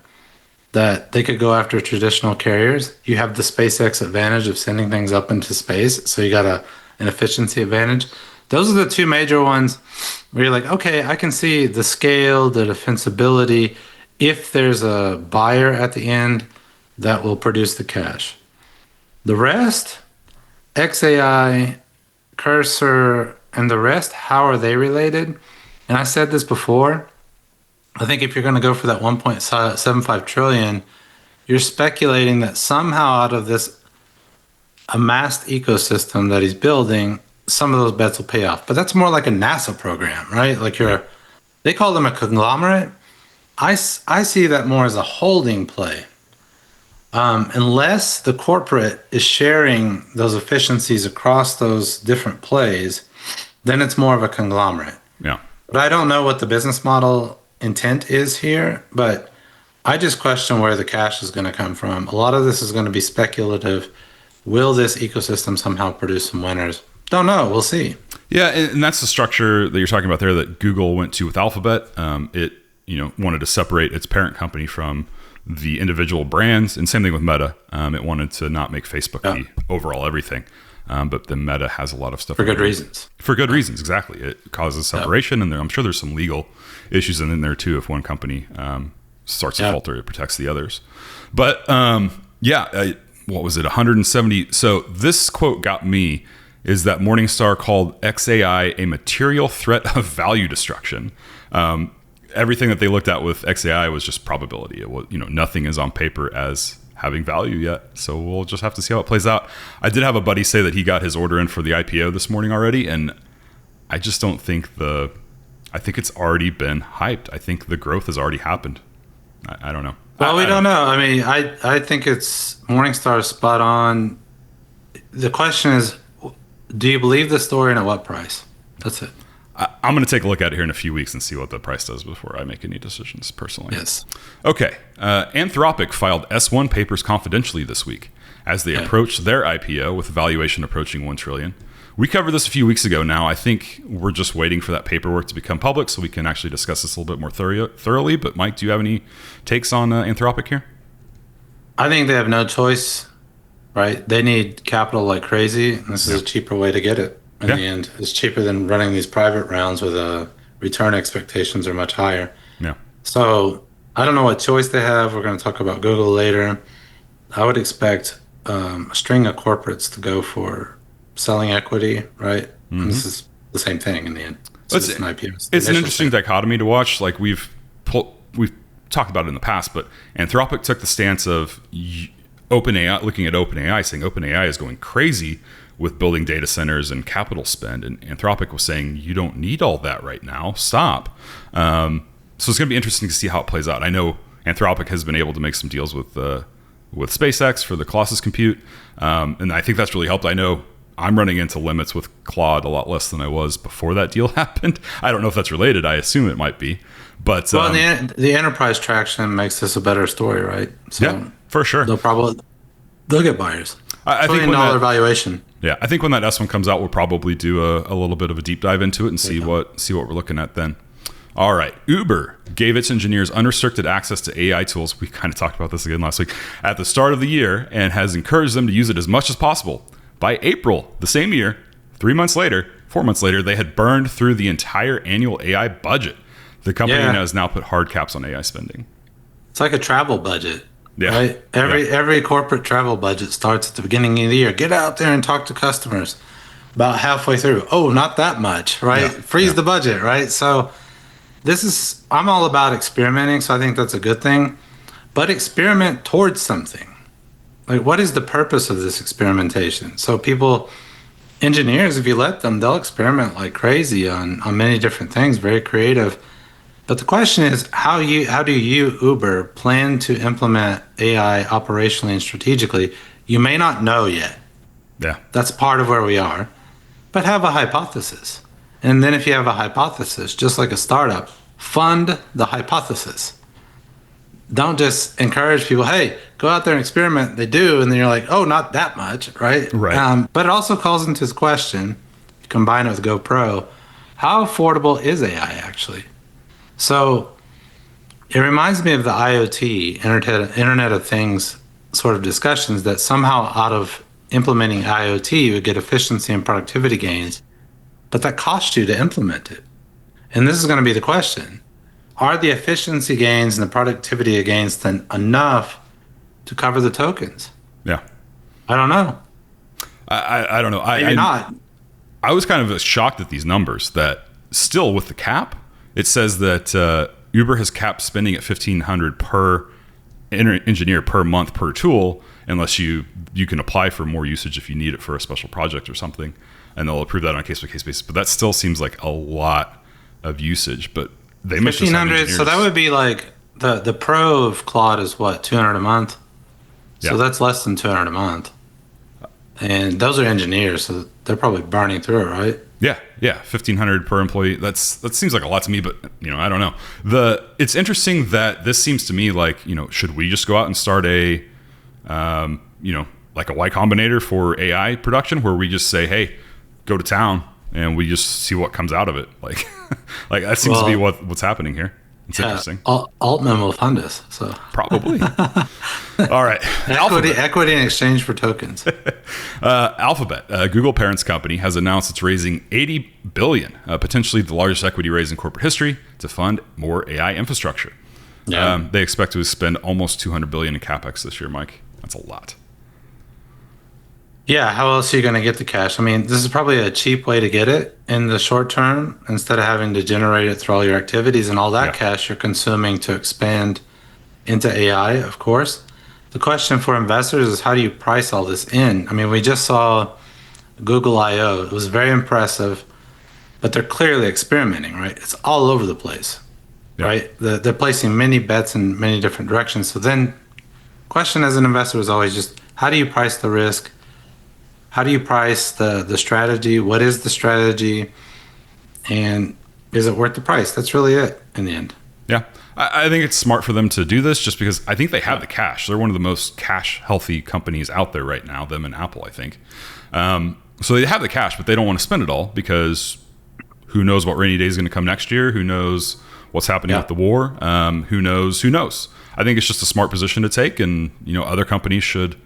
that they could go after traditional carriers. You have the SpaceX advantage of sending things up into space, so you got an efficiency advantage. Those are the two major ones where you're like, okay, I can see the scale, the defensibility. If there's a buyer at the end, that will produce the cash. The rest, XAI, Cursor, and the rest, how are they related? And I said this before. I think if you're going to go for that 1.75 trillion, you're speculating that somehow out of this amassed ecosystem that he's building, some of those bets will pay off. But that's more like a NASA program, right? Like they call them a conglomerate. I see that more as a holding play. Unless the corporate is sharing those efficiencies across those different plays, then it's more of a conglomerate. Yeah. But I don't know what the business model intent is here, but I just question where the cash is going to come from. A lot of this is going to be speculative. Will this ecosystem somehow produce some winners? Don't know. We'll see. Yeah, and that's the structure that you're talking about there that Google went to with Alphabet. It wanted to separate its parent company from the individual brands, and same thing with Meta. It wanted to not make Facebook the overall everything. But the Meta has a lot of stuff for good reasons. For good reasons, exactly. It causes separation, and I'm sure there's some legal issues in there too. If one company starts to falter, it protects the others. But what was it? 170. So this quote got me. Is that Morningstar called XAI a material threat of value destruction? Everything that they looked at with XAI was just probability. It was, nothing is on paper as having value yet. So we'll just have to see how it plays out. I did have a buddy say that he got his order in for the IPO this morning already. And I just don't think I think it's already been hyped. I think the growth has already happened. I don't know. Well, we don't know. I mean, I think it's Morningstar spot on. The question is, do you believe the story and at what price? That's it. I'm going to take a look at it here in a few weeks and see what the price does before I make any decisions personally. Yes. Okay. Anthropic filed S1 papers confidentially this week as they approach their IPO with valuation approaching $1 trillion. We covered this a few weeks ago now. I think we're just waiting for that paperwork to become public so we can actually discuss this a little bit more thoroughly. But Mike, do you have any takes on Anthropic here? I think they have no choice, right? They need capital like crazy. And this is a cheaper way to get it. In the end, it's cheaper than running these private rounds with return expectations are much higher. Yeah. So I don't know what choice they have. We're going to talk about Google later. I would expect a string of corporates to go for selling equity, right? Mm-hmm. And this is the same thing in the end. So it's an IPO. It's an interesting dichotomy to watch. Like we've talked about it in the past, but Anthropic took the stance of OpenAI, looking at OpenAI, saying OpenAI is going crazy with building data centers and capital spend. And Anthropic was saying, you don't need all that right now. Stop. So it's going to be interesting to see how it plays out. I know Anthropic has been able to make some deals with SpaceX for the Colossus compute. And I think that's really helped. I know I'm running into limits with Claude a lot less than I was before that deal happened. I don't know if that's related. I assume it might be. But the enterprise traction makes this a better story, right? So yeah, for sure. They'll get buyers. I think $1 valuation. Yeah, I think when that S1 comes out, we'll probably do a little bit of a deep dive into it and see what we're looking at then. All right, Uber gave its engineers unrestricted access to AI tools. We kind of talked about this again last week at the start of the year and has encouraged them to use it as much as possible. By April the same year, 4 months later, they had burned through the entire annual AI budget. The company has now put hard caps on AI spending. It's like a travel budget. Yeah. Right? Every corporate travel budget starts at the beginning of the year. Get out there and talk to customers. About halfway through, oh, not that much, right? Freeze the budget, right? So I'm all about experimenting, so I think that's a good thing. But experiment towards something. Like, what is the purpose of this experimentation? So engineers, if you let them, they'll experiment like crazy on many different things, very creative. But the question is, how do you, Uber, plan to implement AI operationally and strategically? You may not know yet. Yeah. That's part of where we are. But have a hypothesis. And then if you have a hypothesis, just like a startup, fund the hypothesis. Don't just encourage people, hey, go out there and experiment. They do, and then you're like, oh, not that much, right? Right. But it also calls into this question, combine it with GoPro, how affordable is AI actually? So it reminds me of the IoT, Internet of Things sort of discussions that somehow out of implementing IoT, you would get efficiency and productivity gains. but that costs you to implement it. And this is going to be the question. Are the efficiency gains and the productivity gains then enough to cover the tokens? Yeah. I don't know. I don't know. Maybe not. I was kind of shocked at these numbers that still with the cap, it says that Uber has capped spending at $1,500 per engineer per month per tool, unless you can apply for more usage if you need it for a special project or something, and they'll approve that on a case-by-case basis. But that still seems like a lot of usage. But they must just have 1,500. So that would be like the pro of Claude is what, $200 a month? So Yeah. that's less than $200 a month. And those are engineers, so they're probably burning through it, right? Yeah, 1,500 per employee. That seems like a lot to me, but I don't know. It's interesting that this seems to me like, should we just go out and start a, like a Y Combinator for AI production, where we just say, hey, go to town, and we just see what comes out of it. Like, like that seems to be what's happening here. It's interesting. Altman will fund us, so Probably. All right. equity in exchange for tokens. Alphabet, Google parent's company, has announced it's raising $80 billion, potentially the largest equity raise in corporate history, to fund more AI infrastructure. Yeah. They expect to spend almost $200 billion in capex this year, Mike. That's a lot. Yeah, how else are you going to get the cash? I mean, this is probably a cheap way to get it in the short term, instead of having to generate it through all your activities and all that cash you're consuming to expand into AI, of course. The question for investors is, how do you price all this in? I mean, we just saw Google I.O. It was very impressive, but they're clearly experimenting, right? It's all over the place, right? They're placing many bets in many different directions. So then question as an investor is always just, how do you price the risk? How do you price the strategy? What is the strategy? And is it worth the price? That's really it in the end. Yeah. I think it's smart for them to do this, just because I think they have the cash. They're one of the most cash healthy companies out there right now, them and Apple, I think. So they have the cash, but they don't want to spend it all, because who knows what rainy day is going to come next year? Who knows what's happening with the war? Who knows? I think it's just a smart position to take, and other companies should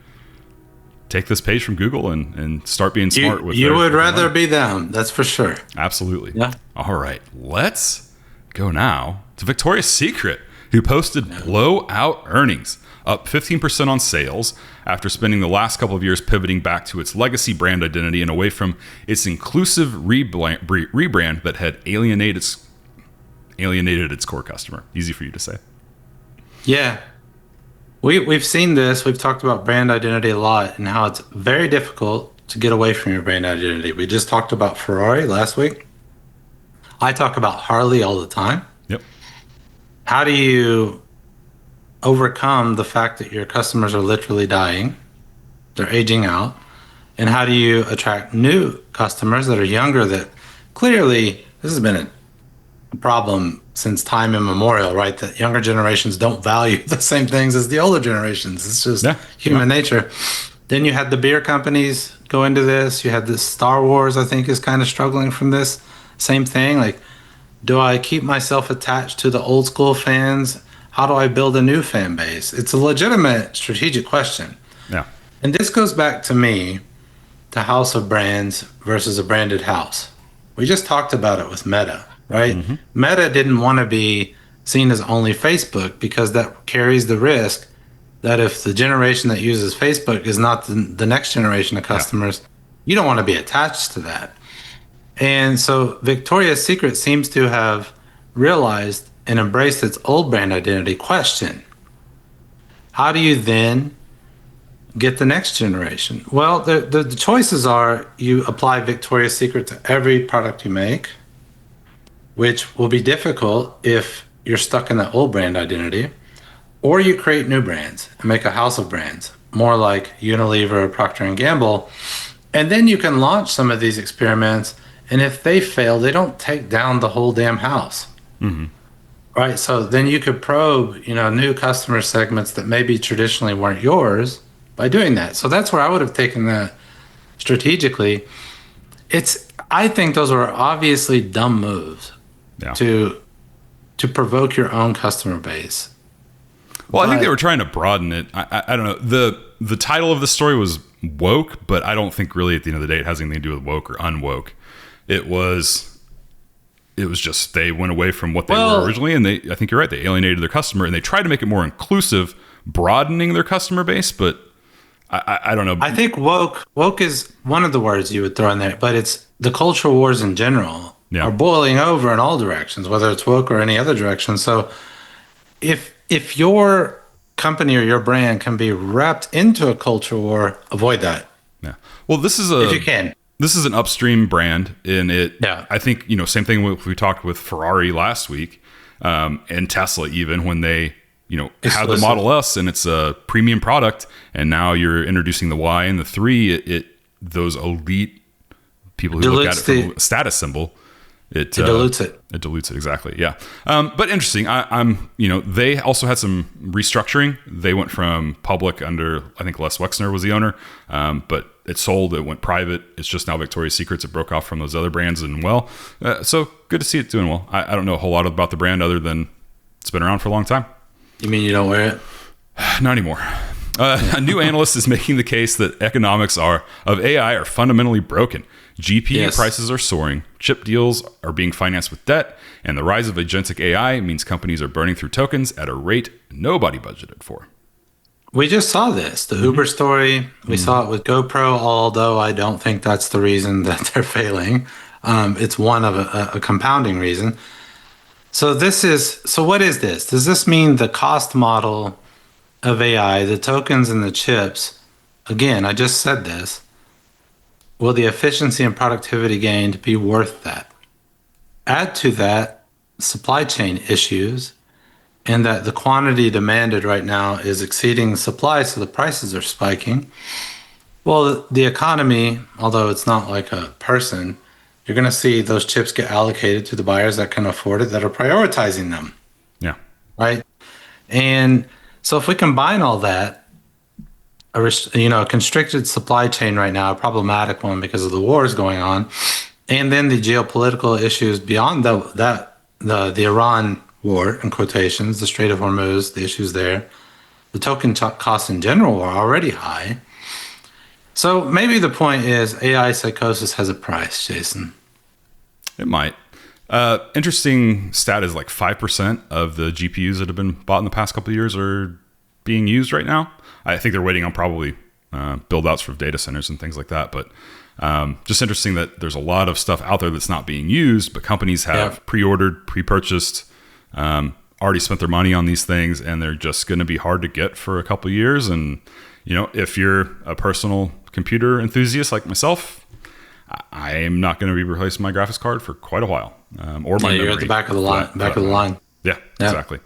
take this page from Google and start being smart with you would rather be them, that's for sure. Absolutely. Yeah. All right, let's go now to Victoria's Secret, who posted blowout earnings, up 15% on sales after spending the last couple of years pivoting back to its legacy brand identity and away from its inclusive rebrand that had alienated its core customer. Easy for you to say. Yeah. We've seen this. We've talked about brand identity a lot and how it's very difficult to get away from your brand identity. We just talked about Ferrari last week. I talk about Harley all the time. Yep. How do you overcome the fact that your customers are literally dying? They're aging out. And how do you attract new customers that are younger, that clearly this has been a problem since time immemorial, right? That younger generations don't value the same things as the older generations. It's just human nature. Then you had the beer companies go into this. You had this Star Wars, I think, is kind of struggling from this. Same thing. Like, do I keep myself attached to the old school fans? How do I build a new fan base? It's a legitimate strategic question. Yeah. And this goes back to me, to house of brands versus a branded house. We just talked about it with Meta. Right? Mm-hmm. Meta didn't want to be seen as only Facebook, because that carries the risk that if the generation that uses Facebook is not the next generation of customers, you don't want to be attached to that. And so Victoria's Secret seems to have realized and embraced its old brand identity question. How do you then get the next generation? Well, the choices are, you apply Victoria's Secret to every product you make, which will be difficult if you're stuck in that old brand identity, or you create new brands and make a house of brands, more like Unilever or Procter & Gamble. And then you can launch some of these experiments, and if they fail, they don't take down the whole damn house. Mm-hmm. Right? So then you could probe, new customer segments that maybe traditionally weren't yours by doing that. So that's where I would have taken that strategically. I think those were obviously dumb moves. Yeah. To provoke your own customer base. Well, I think they were trying to broaden it. I don't know. The title of the story was woke, but I don't think really at the end of the day it has anything to do with woke or unwoke. it was just they went away from what they were originally, and I think you're right, they alienated their customer, and they tried to make it more inclusive, broadening their customer base, but I don't know. I think woke is one of the words you would throw in there, but it's the culture wars in general are boiling over in all directions, whether it's woke or any other direction. So if your company or your brand can be wrapped into a culture war, avoid that. Yeah. Well, if you can. This is an upstream brand, and I think, same thing we talked with Ferrari last week, and Tesla even, when they, have the Model S and it's a premium product, and now you're introducing the Y and the 3, those elite people who look at it from a status symbol, it dilutes it. It dilutes it, exactly. Yeah. But interesting. I'm they also had some restructuring. They went from public under, I think Les Wexner was the owner, but it sold, it went private. It's just now Victoria's Secrets. It broke off from those other brands and so good to see it doing well. I don't know a whole lot about the brand other than it's been around for a long time. You mean you don't wear it? Not anymore. A new analyst is making the case that economics of AI are fundamentally broken. GPU prices are soaring, chip deals are being financed with debt, and the rise of agentic AI means companies are burning through tokens at a rate nobody budgeted for. We just saw this, the Uber story. We saw it with GoPro, although I don't think that's the reason that they're failing. It's one of a compounding reason. So what is this? Does this mean the cost model of AI, the tokens and the chips, again, I just said this, will the efficiency and productivity gained be worth that? Add to that supply chain issues, and that the quantity demanded right now is exceeding supply, so the prices are spiking. Well, the economy, although it's not like a person, you're going to see those chips get allocated to the buyers that can afford it, that are prioritizing them. Yeah. Right? And so if we combine all that, a constricted supply chain right now, a problematic one because of the wars going on, and then the geopolitical issues beyond the Iran war, in quotations, the Strait of Hormuz, the issues there, the token costs in general are already high. So maybe the point is AI psychosis has a price, Jason. It might. Interesting stat is like 5% of the GPUs that have been bought in the past couple of years are being used right now. I think they're waiting on probably build outs for data centers and things like that. But just interesting that there's a lot of stuff out there that's not being used, but companies have pre-ordered, pre-purchased, already spent their money on these things, and they're just going to be hard to get for a couple of years. And, if you're a personal computer enthusiast like myself, I am not going to be replacing my graphics card for quite a while. Or my memory. You're at the back of the line. Yeah, exactly.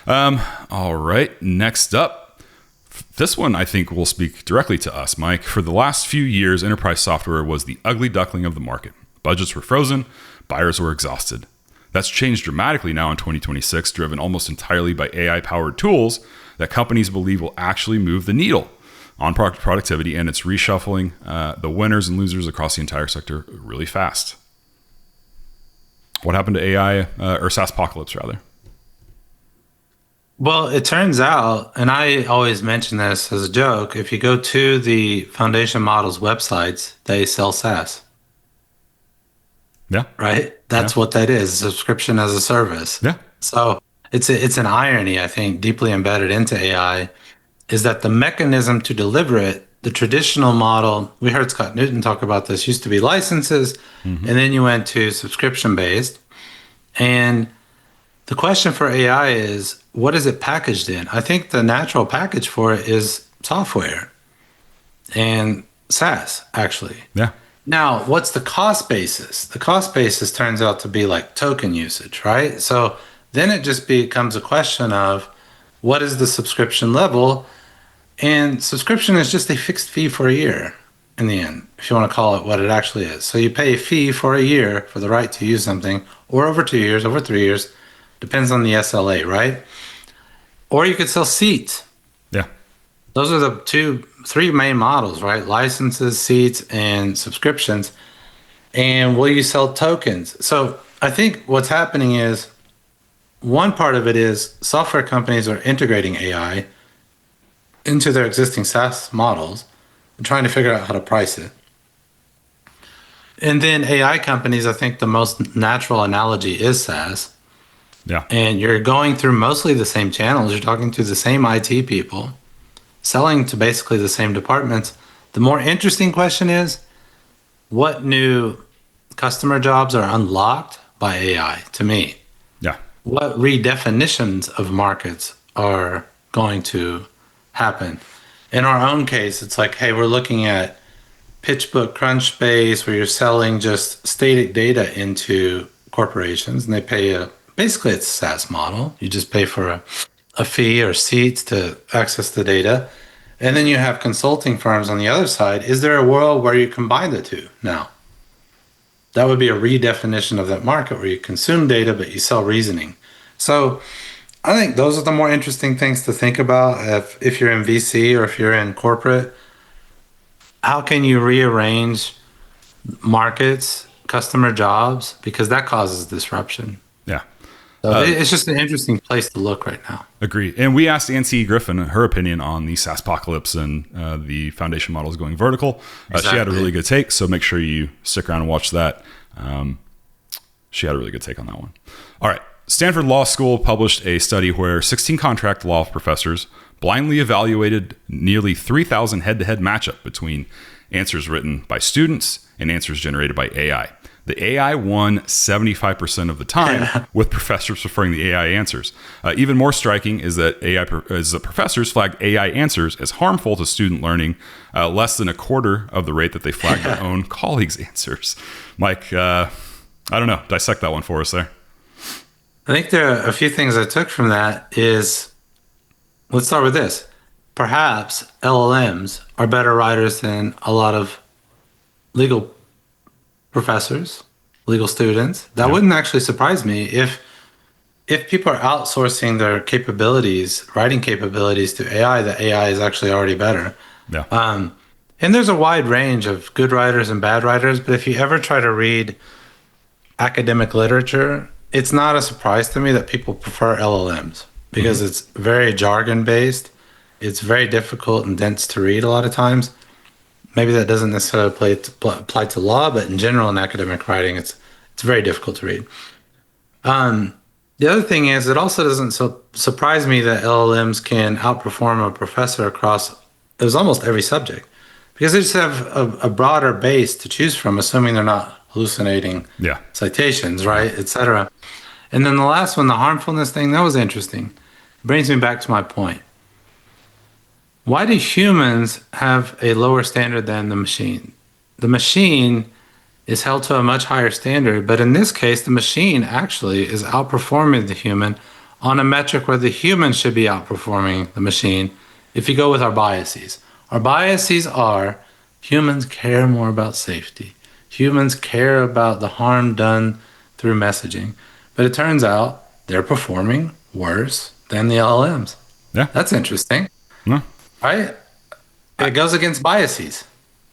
All right. Next up, this one I think will speak directly to us, Mike. For the last few years, enterprise software was the ugly duckling of the market. Budgets were frozen. Buyers were exhausted. That's changed dramatically now in 2026, driven almost entirely by AI-powered tools that companies believe will actually move the needle on productivity, and it's reshuffling the winners and losers across the entire sector really fast. What happened to AI, or SaaSpocalypse rather? Well, it turns out, and I always mention this as a joke, if you go to the foundation models websites, they sell SaaS. Yeah. Right? That's what that is, subscription as a service. Yeah. So it's an irony, I think, deeply embedded into AI, is that the mechanism to deliver it, the traditional model, we heard Scott Newton talk about this, used to be licenses, and then you went to subscription-based. And the question for AI is, what is it packaged in? I think the natural package for it is software and SaaS, actually. Yeah. Now, what's the cost basis? The cost basis turns out to be like token usage, right? So then it just becomes a question of what is the subscription level? And subscription is just a fixed fee for a year in the end, if you want to call it what it actually is. So you pay a fee for a year for the right to use something, or over 2 years, over 3 years, depends on the SLA, right? Or you could sell seats. Yeah. Those are the three main models, right? Licenses, seats, and subscriptions. And will you sell tokens? So I think what's happening is, one part of it is software companies are integrating AI into their existing SaaS models and trying to figure out how to price it. And then AI companies, I think the most natural analogy is SaaS. Yeah. And you're going through mostly the same channels. You're talking to the same IT people, selling to basically the same departments. The more interesting question is, what new customer jobs are unlocked by AI to me? Yeah. What redefinitions of markets are going to happen? In our own case, it's like, hey, we're looking at PitchBook, Crunchbase, where you're selling just static data into corporations, and they pay basically it's a SaaS model. You just pay for a fee or seats to access the data. And then you have consulting firms on the other side. Is there a world where you combine the two now? That would be a redefinition of that market where you consume data, but you sell reasoning. So I think those are the more interesting things to think about if you're in VC or if you're in corporate. How can you rearrange markets, customer jobs, because that causes disruption. Yeah. So it's just an interesting place to look right now. Agree. And we asked Nancy Griffin her opinion on the SaaSpocalypse and the foundation models going vertical. She had a really good take, so make sure you stick around and watch that. She had a really good take on that one. All right. Stanford Law School published a study where 16 contract law professors blindly evaluated nearly 3,000 head-to-head matchup between answers written by students and answers generated by AI. The AI won 75% of the time, with professors preferring the AI answers. Even more striking is that professors flagged AI answers as harmful to student learning, less than a quarter of the rate that they flagged their own colleagues' answers. Mike, I don't know, dissect that one for us there. I think there are a few things I took from that is, let's start with this. Perhaps LLMs are better writers than a lot of legal professors, legal students. That wouldn't actually surprise me if people are outsourcing their capabilities, writing capabilities to AI, the AI is actually already better. Yeah. And there's a wide range of good writers and bad writers, but if you ever try to read academic literature, it's not a surprise to me that people prefer LLMs because it's very jargon based. It's very difficult and dense to read a lot of times. Maybe that doesn't necessarily apply to law, but in general, in academic writing, it's very difficult to read. The other thing is, it also doesn't surprise me that LLMs can outperform a professor across almost every subject, because they just have a broader base to choose from, assuming they're not hallucinating citations, right, etc. And then the last one, the harmfulness thing, that was interesting. It brings me back to my point. Why do humans have a lower standard than the machine? The machine is held to a much higher standard, but in this case, the machine actually is outperforming the human on a metric where the human should be outperforming the machine if you go with our biases. Our biases are humans care more about safety. Humans care about the harm done through messaging. But it turns out they're performing worse than the LLMs. Yeah. That's interesting. Yeah. Right? It goes against biases.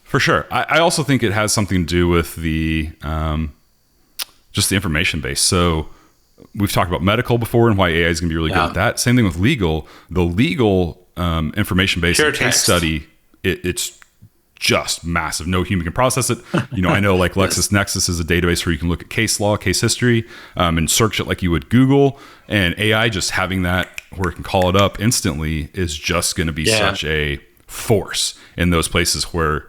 For sure. I also think it has something to do with the just the information base. So we've talked about medical before and why AI is going to be really good at that. Same thing with legal. The legal information base case study, it's just massive. No human can process it. I know like LexisNexis is a database where you can look at case law, case history, and search it like you would Google. And AI just having that where it can call it up instantly is just going to be such a force in those places where,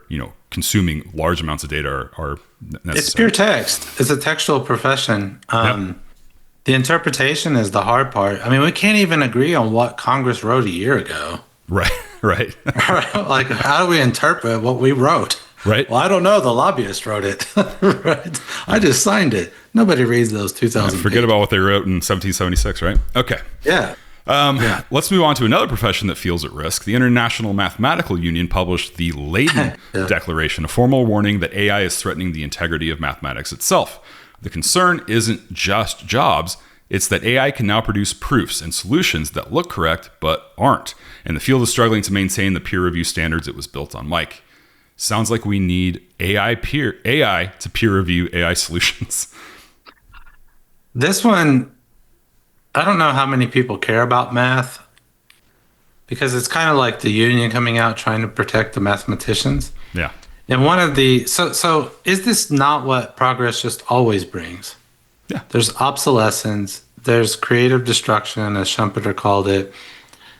consuming large amounts of data are necessary. It's pure text. It's a textual profession. The interpretation is the hard part. I mean, we can't even agree on what Congress wrote a year ago. Right. Like, how do we interpret what we wrote? Right. Well, I don't know. The lobbyist wrote it. Right. I just signed it. Nobody reads those 2000. Forget about what they wrote in 1776, right? Okay. Yeah. Let's move on to another profession that feels at risk. The International Mathematical Union published the Leiden Declaration, a formal warning that AI is threatening the integrity of mathematics itself. The concern isn't just jobs. It's that AI can now produce proofs and solutions that look correct but aren't. And the field is struggling to maintain the peer review standards it was built on. Mike, sounds like we need AI to peer review AI solutions. This one, I don't know how many people care about math, because it's kind of like the union coming out trying to protect the mathematicians. Yeah. And one of the so is this not what progress just always brings? Yeah. There's obsolescence, there's creative destruction, as Schumpeter called it.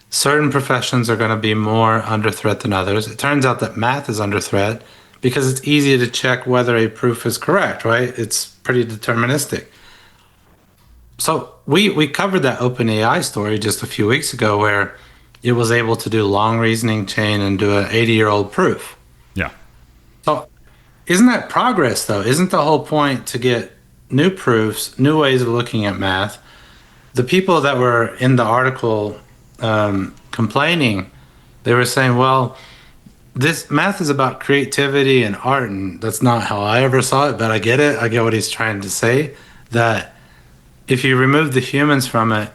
Certain professions are going to be more under threat than others. It turns out that math is under threat because it's easy to check whether a proof is correct, right? It's pretty deterministic. So we covered that OpenAI story just a few weeks ago where it was able to do long reasoning chain and do an 80-year-old proof. Yeah. So isn't that progress, though? Isn't the whole point to get new proofs, new ways of looking at math? The people that were in the article complaining, they were saying, well, this math is about creativity and art, and that's not how I ever saw it, but I get it. I get what he's trying to say, that if you remove the humans from it,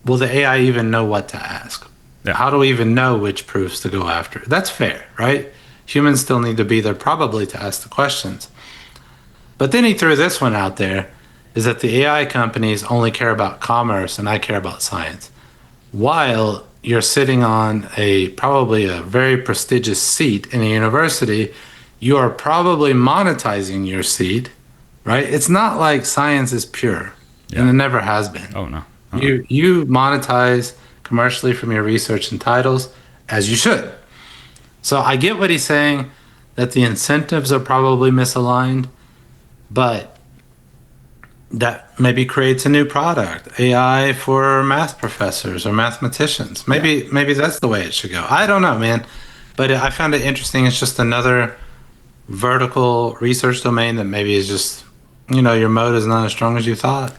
will the AI even know what to ask? Yeah. How do we even know which proofs to go after? That's fair, right? Humans still need to be there probably to ask the questions. But then he threw this one out there, is that the AI companies only care about commerce and I care about science. While you're sitting on probably a very prestigious seat in a university, you are probably monetizing your seat, right? It's not like science is pure, and it never has been. Oh, no. You monetize commercially from your research and titles, as you should. So I get what he's saying, that the incentives are probably misaligned, but that maybe creates a new product, AI for math professors or mathematicians. Maybe that's the way it should go. I don't know, man. But I found it interesting. It's just another vertical research domain that maybe is just, your mode is not as strong as you thought.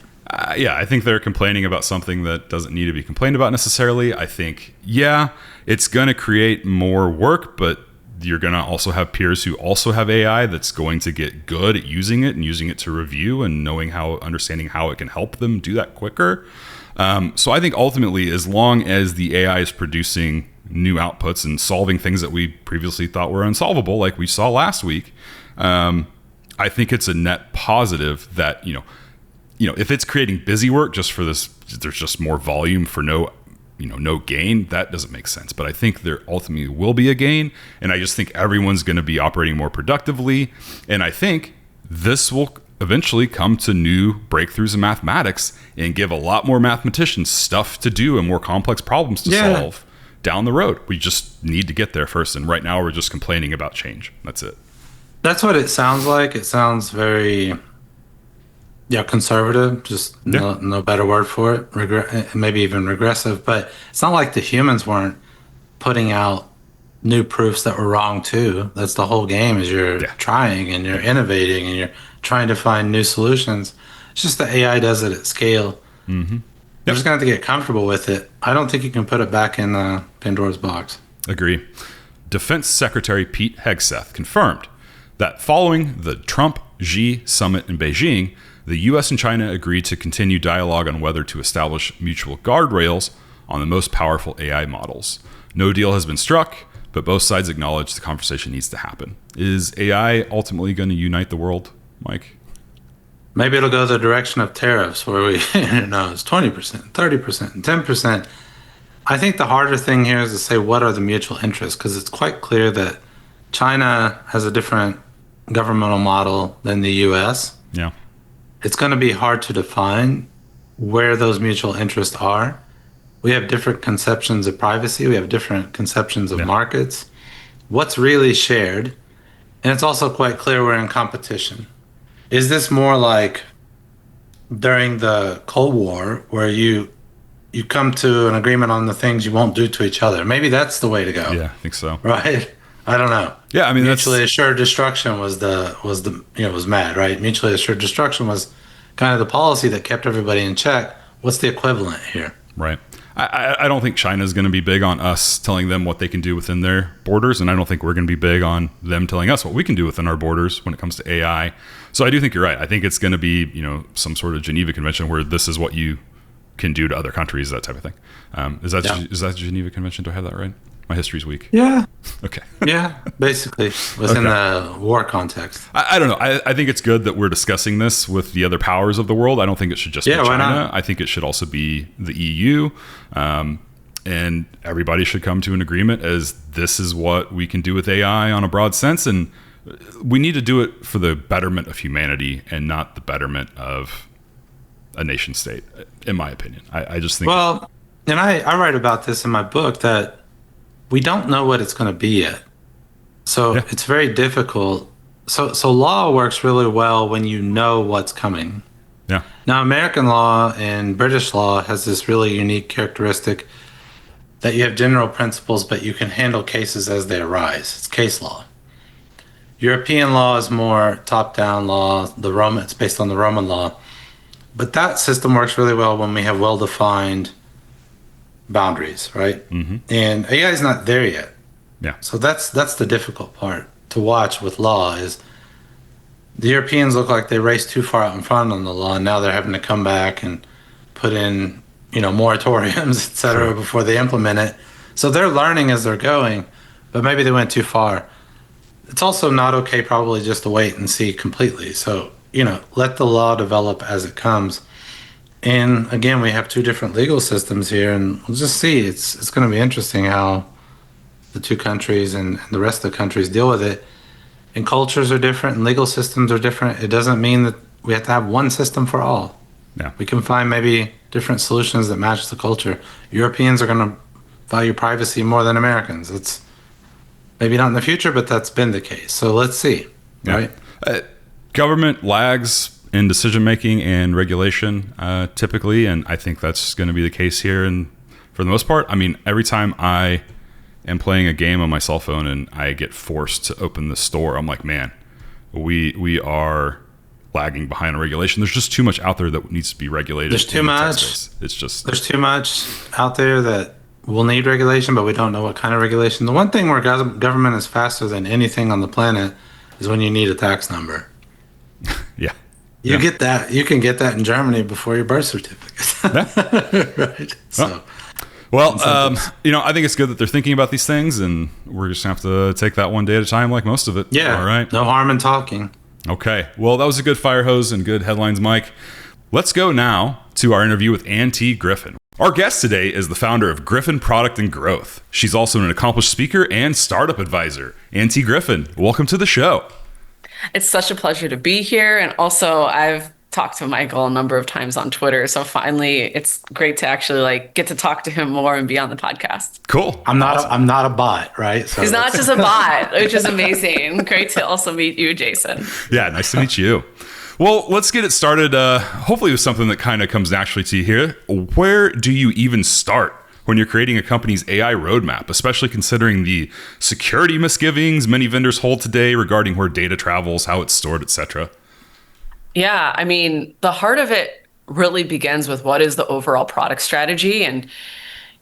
Yeah, I think they're complaining about something that doesn't need to be complained about necessarily. I think, it's going to create more work, but you're going to also have peers who also have AI that's going to get good at using it and using it to review and understanding how it can help them do that quicker. So I think ultimately, as long as the AI is producing new outputs and solving things that we previously thought were unsolvable, like we saw last week, I think it's a net positive that, if it's creating busy work just for this, there's just more volume for no gain, that doesn't make sense. But I think there ultimately will be a gain. And I just think everyone's going to be operating more productively. And I think this will eventually come to new breakthroughs in mathematics and give a lot more mathematicians stuff to do and more complex problems to solve down the road. We just need to get there first. And right now we're just complaining about change. That's it. That's what it sounds like. It sounds very... conservative, just no better word for it. Maybe even regressive, but it's not like the humans weren't putting out new proofs that were wrong too. That's the whole game, is you're trying and you're innovating and you're trying to find new solutions. It's just the AI does it at scale. Mm-hmm. You're just going to have to get comfortable with it. I don't think you can put it back in Pandora's box. Agree. Defense Secretary Pete Hegseth confirmed that following the Trump-Xi summit in Beijing, the U.S. and China agreed to continue dialogue on whether to establish mutual guardrails on the most powerful AI models. No deal has been struck, but both sides acknowledge the conversation needs to happen. Is AI ultimately going to unite the world, Mike? Maybe it'll go the direction of tariffs, where it's 20%, 30%, and 10%. I think the harder thing here is to say what are the mutual interests, because it's quite clear that China has a different governmental model than the U.S. Yeah. It's going to be hard to define where those mutual interests are. We have different conceptions of privacy. We have different conceptions of markets. What's really shared? And it's also quite clear we're in competition. Is this more like during the Cold War, where you come to an agreement on the things you won't do to each other? Maybe that's the way to go. Yeah, I think so. Right? I don't know. Yeah, I mean, mutually assured destruction was mad, right? Mutually assured destruction was kind of the policy that kept everybody in check. What's the equivalent here? Right. I don't think China's going to be big on us telling them what they can do within their borders, and I don't think we're going to be big on them telling us what we can do within our borders when it comes to AI. So I do think you're right. I think it's going to be, some sort of Geneva Convention where this is what you can do to other countries, that type of thing. Is that Geneva Convention? Do I have that right? My history's weak. Yeah. Okay. Yeah, basically within the war context. I don't know. I think it's good that we're discussing this with the other powers of the world. I don't think it should just be China. Why not? I think it should also be the EU. And everybody should come to an agreement as this is what we can do with AI on a broad sense. And we need to do it for the betterment of humanity and not the betterment of a nation state, in my opinion. I just think... Well, and I write about this in my book, that we don't know what it's going to be yet. So it's very difficult. So law works really well when you know what's coming. Yeah. Now, American law and British law has this really unique characteristic that you have general principles, but you can handle cases as they arise. It's case law. European law is more top-down law. It's based on the Roman law. But that system works really well when we have well-defined boundaries, right? Mm-hmm. And AI is not there yet. Yeah. So that's the difficult part to watch with law is the Europeans look like they raced too far out in front on the law, and now they're having to come back and put in, moratoriums, et cetera, before they implement it. So they're learning as they're going, but maybe they went too far. It's also not okay probably just to wait and see completely. So, let the law develop as it comes. And again, we have two different legal systems here, and we'll just see. It's going to be interesting how the two countries and the rest of the countries deal with it. And cultures are different and legal systems are different. It doesn't mean that we have to have one system for all. Yeah. We can find maybe different solutions that match the culture. Europeans are going to value privacy more than Americans. It's maybe not in the future, but that's been the case. So let's see, right? Government lags in decision-making and regulation typically, and I think that's going to be the case here. And for the most part, I mean, every time I am playing a game on my cell phone and I get forced to open the store, I'm like, man, we are lagging behind on regulation. There's just too much out there that needs to be regulated. There's too much. There's too much out there that will need regulation, but we don't know what kind of regulation. The one thing where government is faster than anything on the planet is when you need a tax number. Yeah. You get that. You can get that in Germany before your birth certificate. Right. So. Well, I think it's good that they're thinking about these things, and we're just going to have to take that one day at a time like most of it. Yeah. All right. No harm in talking. Okay. Well, that was a good fire hose and good headlines, Mike. Let's go now to our interview with Auntie Griffin. Our guest today is the founder of Griffin Product and Growth. She's also an accomplished speaker and startup advisor. Auntie Griffin, welcome to the show. It's such a pleasure to be here. And also, I've talked to Michael a number of times on Twitter. So finally, it's great to actually get to talk to him more and be on the podcast. Cool. I'm not a bot, right? So he's not just a bot, which is amazing. Great to also meet you, Jason. Yeah, nice to meet you. Well, let's get it started. Hopefully with something that kind of comes naturally to you here. Where do you even start when you're creating a company's AI roadmap, especially considering the security misgivings many vendors hold today regarding where data travels, how it's stored, etc.? Yeah, I mean, the heart of it really begins with what is the overall product strategy. And,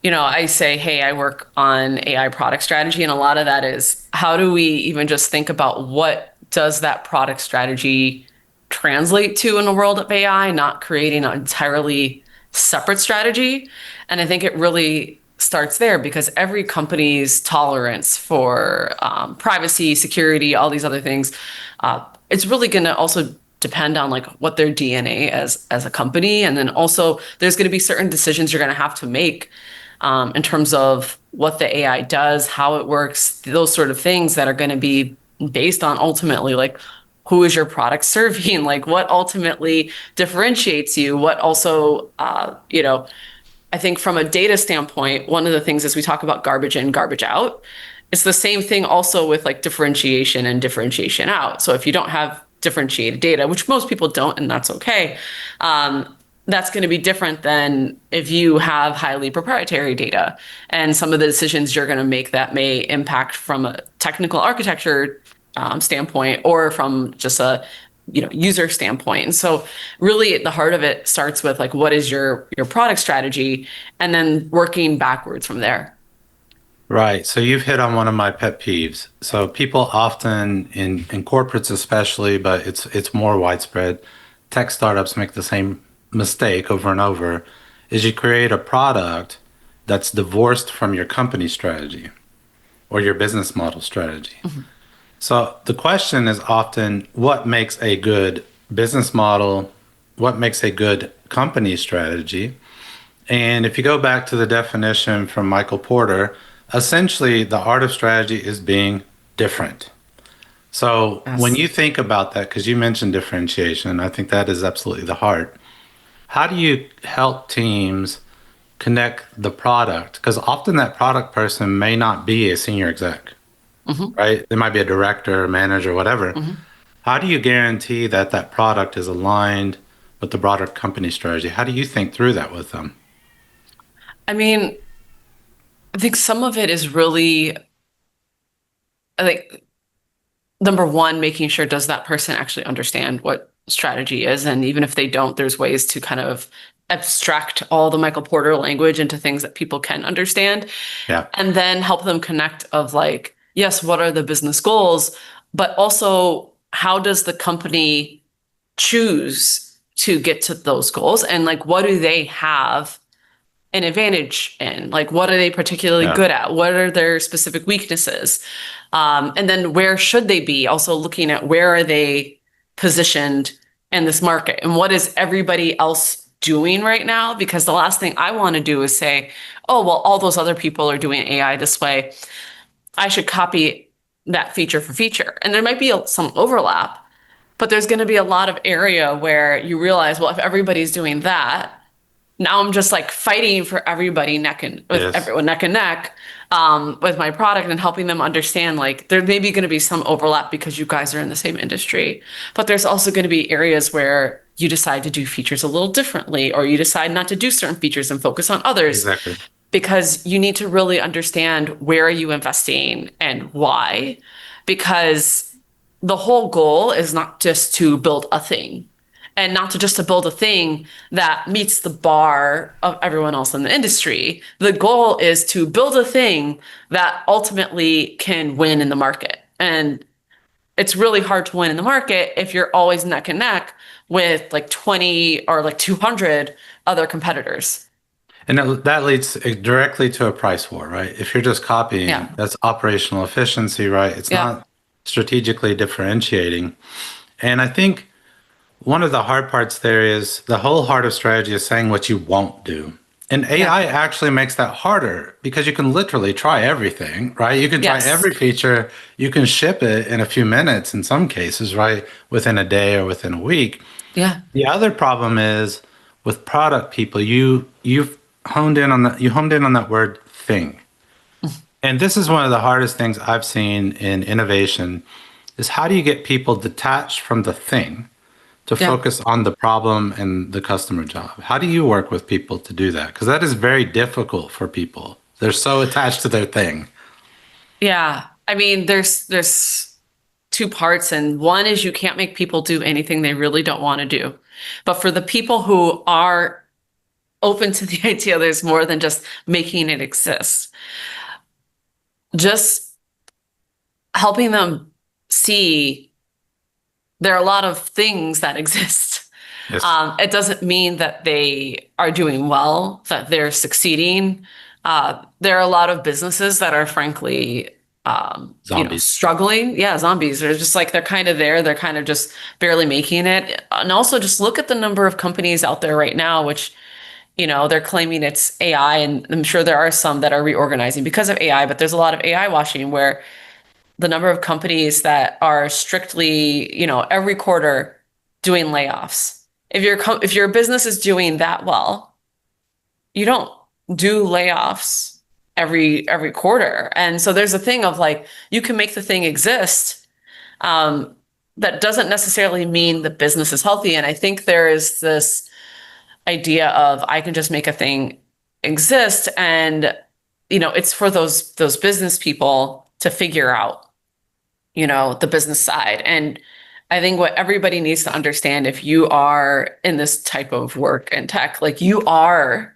I say, hey, I work on AI product strategy. And a lot of that is how do we even just think about what does that product strategy translate to in the world of AI, not creating an entirely separate strategy. And I think it really starts there because every company's tolerance for privacy, security, all these other things, it's really going to also depend on what their DNA as a company. And then also there's going to be certain decisions you're going to have to make in terms of what the AI does, how it works, those sort of things that are going to be based on ultimately who is your product serving? What ultimately differentiates you? What also, I think from a data standpoint, one of the things is we talk about garbage in, garbage out. It's the same thing also with differentiation and differentiation out. So if you don't have differentiated data, which most people don't, and that's okay, that's going to be different than if you have highly proprietary data. And some of the decisions you're going to make that may impact from a technical architecture standpoint or from just a user standpoint. And so really at the heart of it starts with what is your product strategy and then working backwards from there. Right. So you've hit on one of my pet peeves. So people often in corporates especially, but it's more widespread, tech startups make the same mistake over and over, is you create a product that's divorced from your company strategy or your business model strategy. Mm-hmm. So the question is often, what makes a good business model? What makes a good company strategy? And if you go back to the definition from Michael Porter, essentially the art of strategy is being different. So Yes. when you think about that, because you mentioned differentiation, I think that is absolutely the heart. How do you help teams connect the product? Because often that product person may not be a senior exec, right? They might be a director, manager, whatever. How do you guarantee that that product is aligned with the broader company strategy? How do you think through that with them? I mean, I think some of it is really, I think, number one, making sure does that person actually understand what strategy is? And even if they don't, there's ways to kind of abstract all the Michael Porter language into things that people can understand. Yeah. And then help them connect of like, yes, what are the business goals? But also, how does the company choose to get to those goals? And like, what do they have an advantage in? Like, what are they particularly Yeah. good at? What are their specific weaknesses? And then where should they be? Also looking at where are they positioned in this market and what is everybody else doing right now? Because the last thing I want to do is say, oh, well, all those other people are doing AI this way. I should copy that feature for feature. And there might be some overlap, but there's going to be a lot of area where you realize, well, if everybody's doing that, now I'm just like fighting for everybody Yes. everyone neck and neck with my product and helping them understand like there may be going to be some overlap because you guys are in the same industry, but there's also going to be areas where you decide to do features a little differently, or you decide not to do certain features and focus on others. Exactly. Because you need to really understand where are you investing and why, because the whole goal is not just to build a thing and not to build a thing that meets the bar of everyone else in the industry. The goal is to build a thing that ultimately can win in the market. And it's really hard to win in the market if you're always neck and neck with like 20 or like 200 other competitors. And that leads directly to a price war, right? If you're just copying, Yeah. that's operational efficiency, right? It's Yeah. not strategically differentiating. And I think one of the hard parts there is the whole heart of strategy is saying what you won't do. And AI actually makes that harder because you can literally try everything, right? You can try Yes. every feature, you can ship it in a few minutes in some cases, right? Within a day or within a week. Yeah. The other problem is with product people, you've honed in on that word thing. And this is one of the hardest things I've seen in innovation is how do you get people detached from the thing to focus on the problem and the customer job? How do you work with people to do that? Because that is very difficult for people. They're so attached to their thing. Yeah. I mean, there's two parts, and one is you can't make people do anything they really don't want to do. But for the people who are open to the idea there's more than just making it exist, just helping them see there are a lot of things that exist. Yes. It doesn't mean that they are doing well, that they're succeeding. There are a lot of businesses that are frankly Zombies. struggling. Yeah, zombies. They're just like, they're kind of there. They're kind of just barely making it. And also just look at the number of companies out there right now, which, they're claiming it's AI, and I'm sure there are some that are reorganizing because of AI, but there's a lot of AI washing where the number of companies that are strictly, every quarter doing layoffs. If your business is doing that well, you don't do layoffs every quarter. And so there's a thing of like, you can make the thing exist. That doesn't necessarily mean the business is healthy. And I think there is this idea of I can just make a thing exist, and it's for those business people to figure out the business side. And I think what everybody needs to understand, if you are in this type of work and tech, like I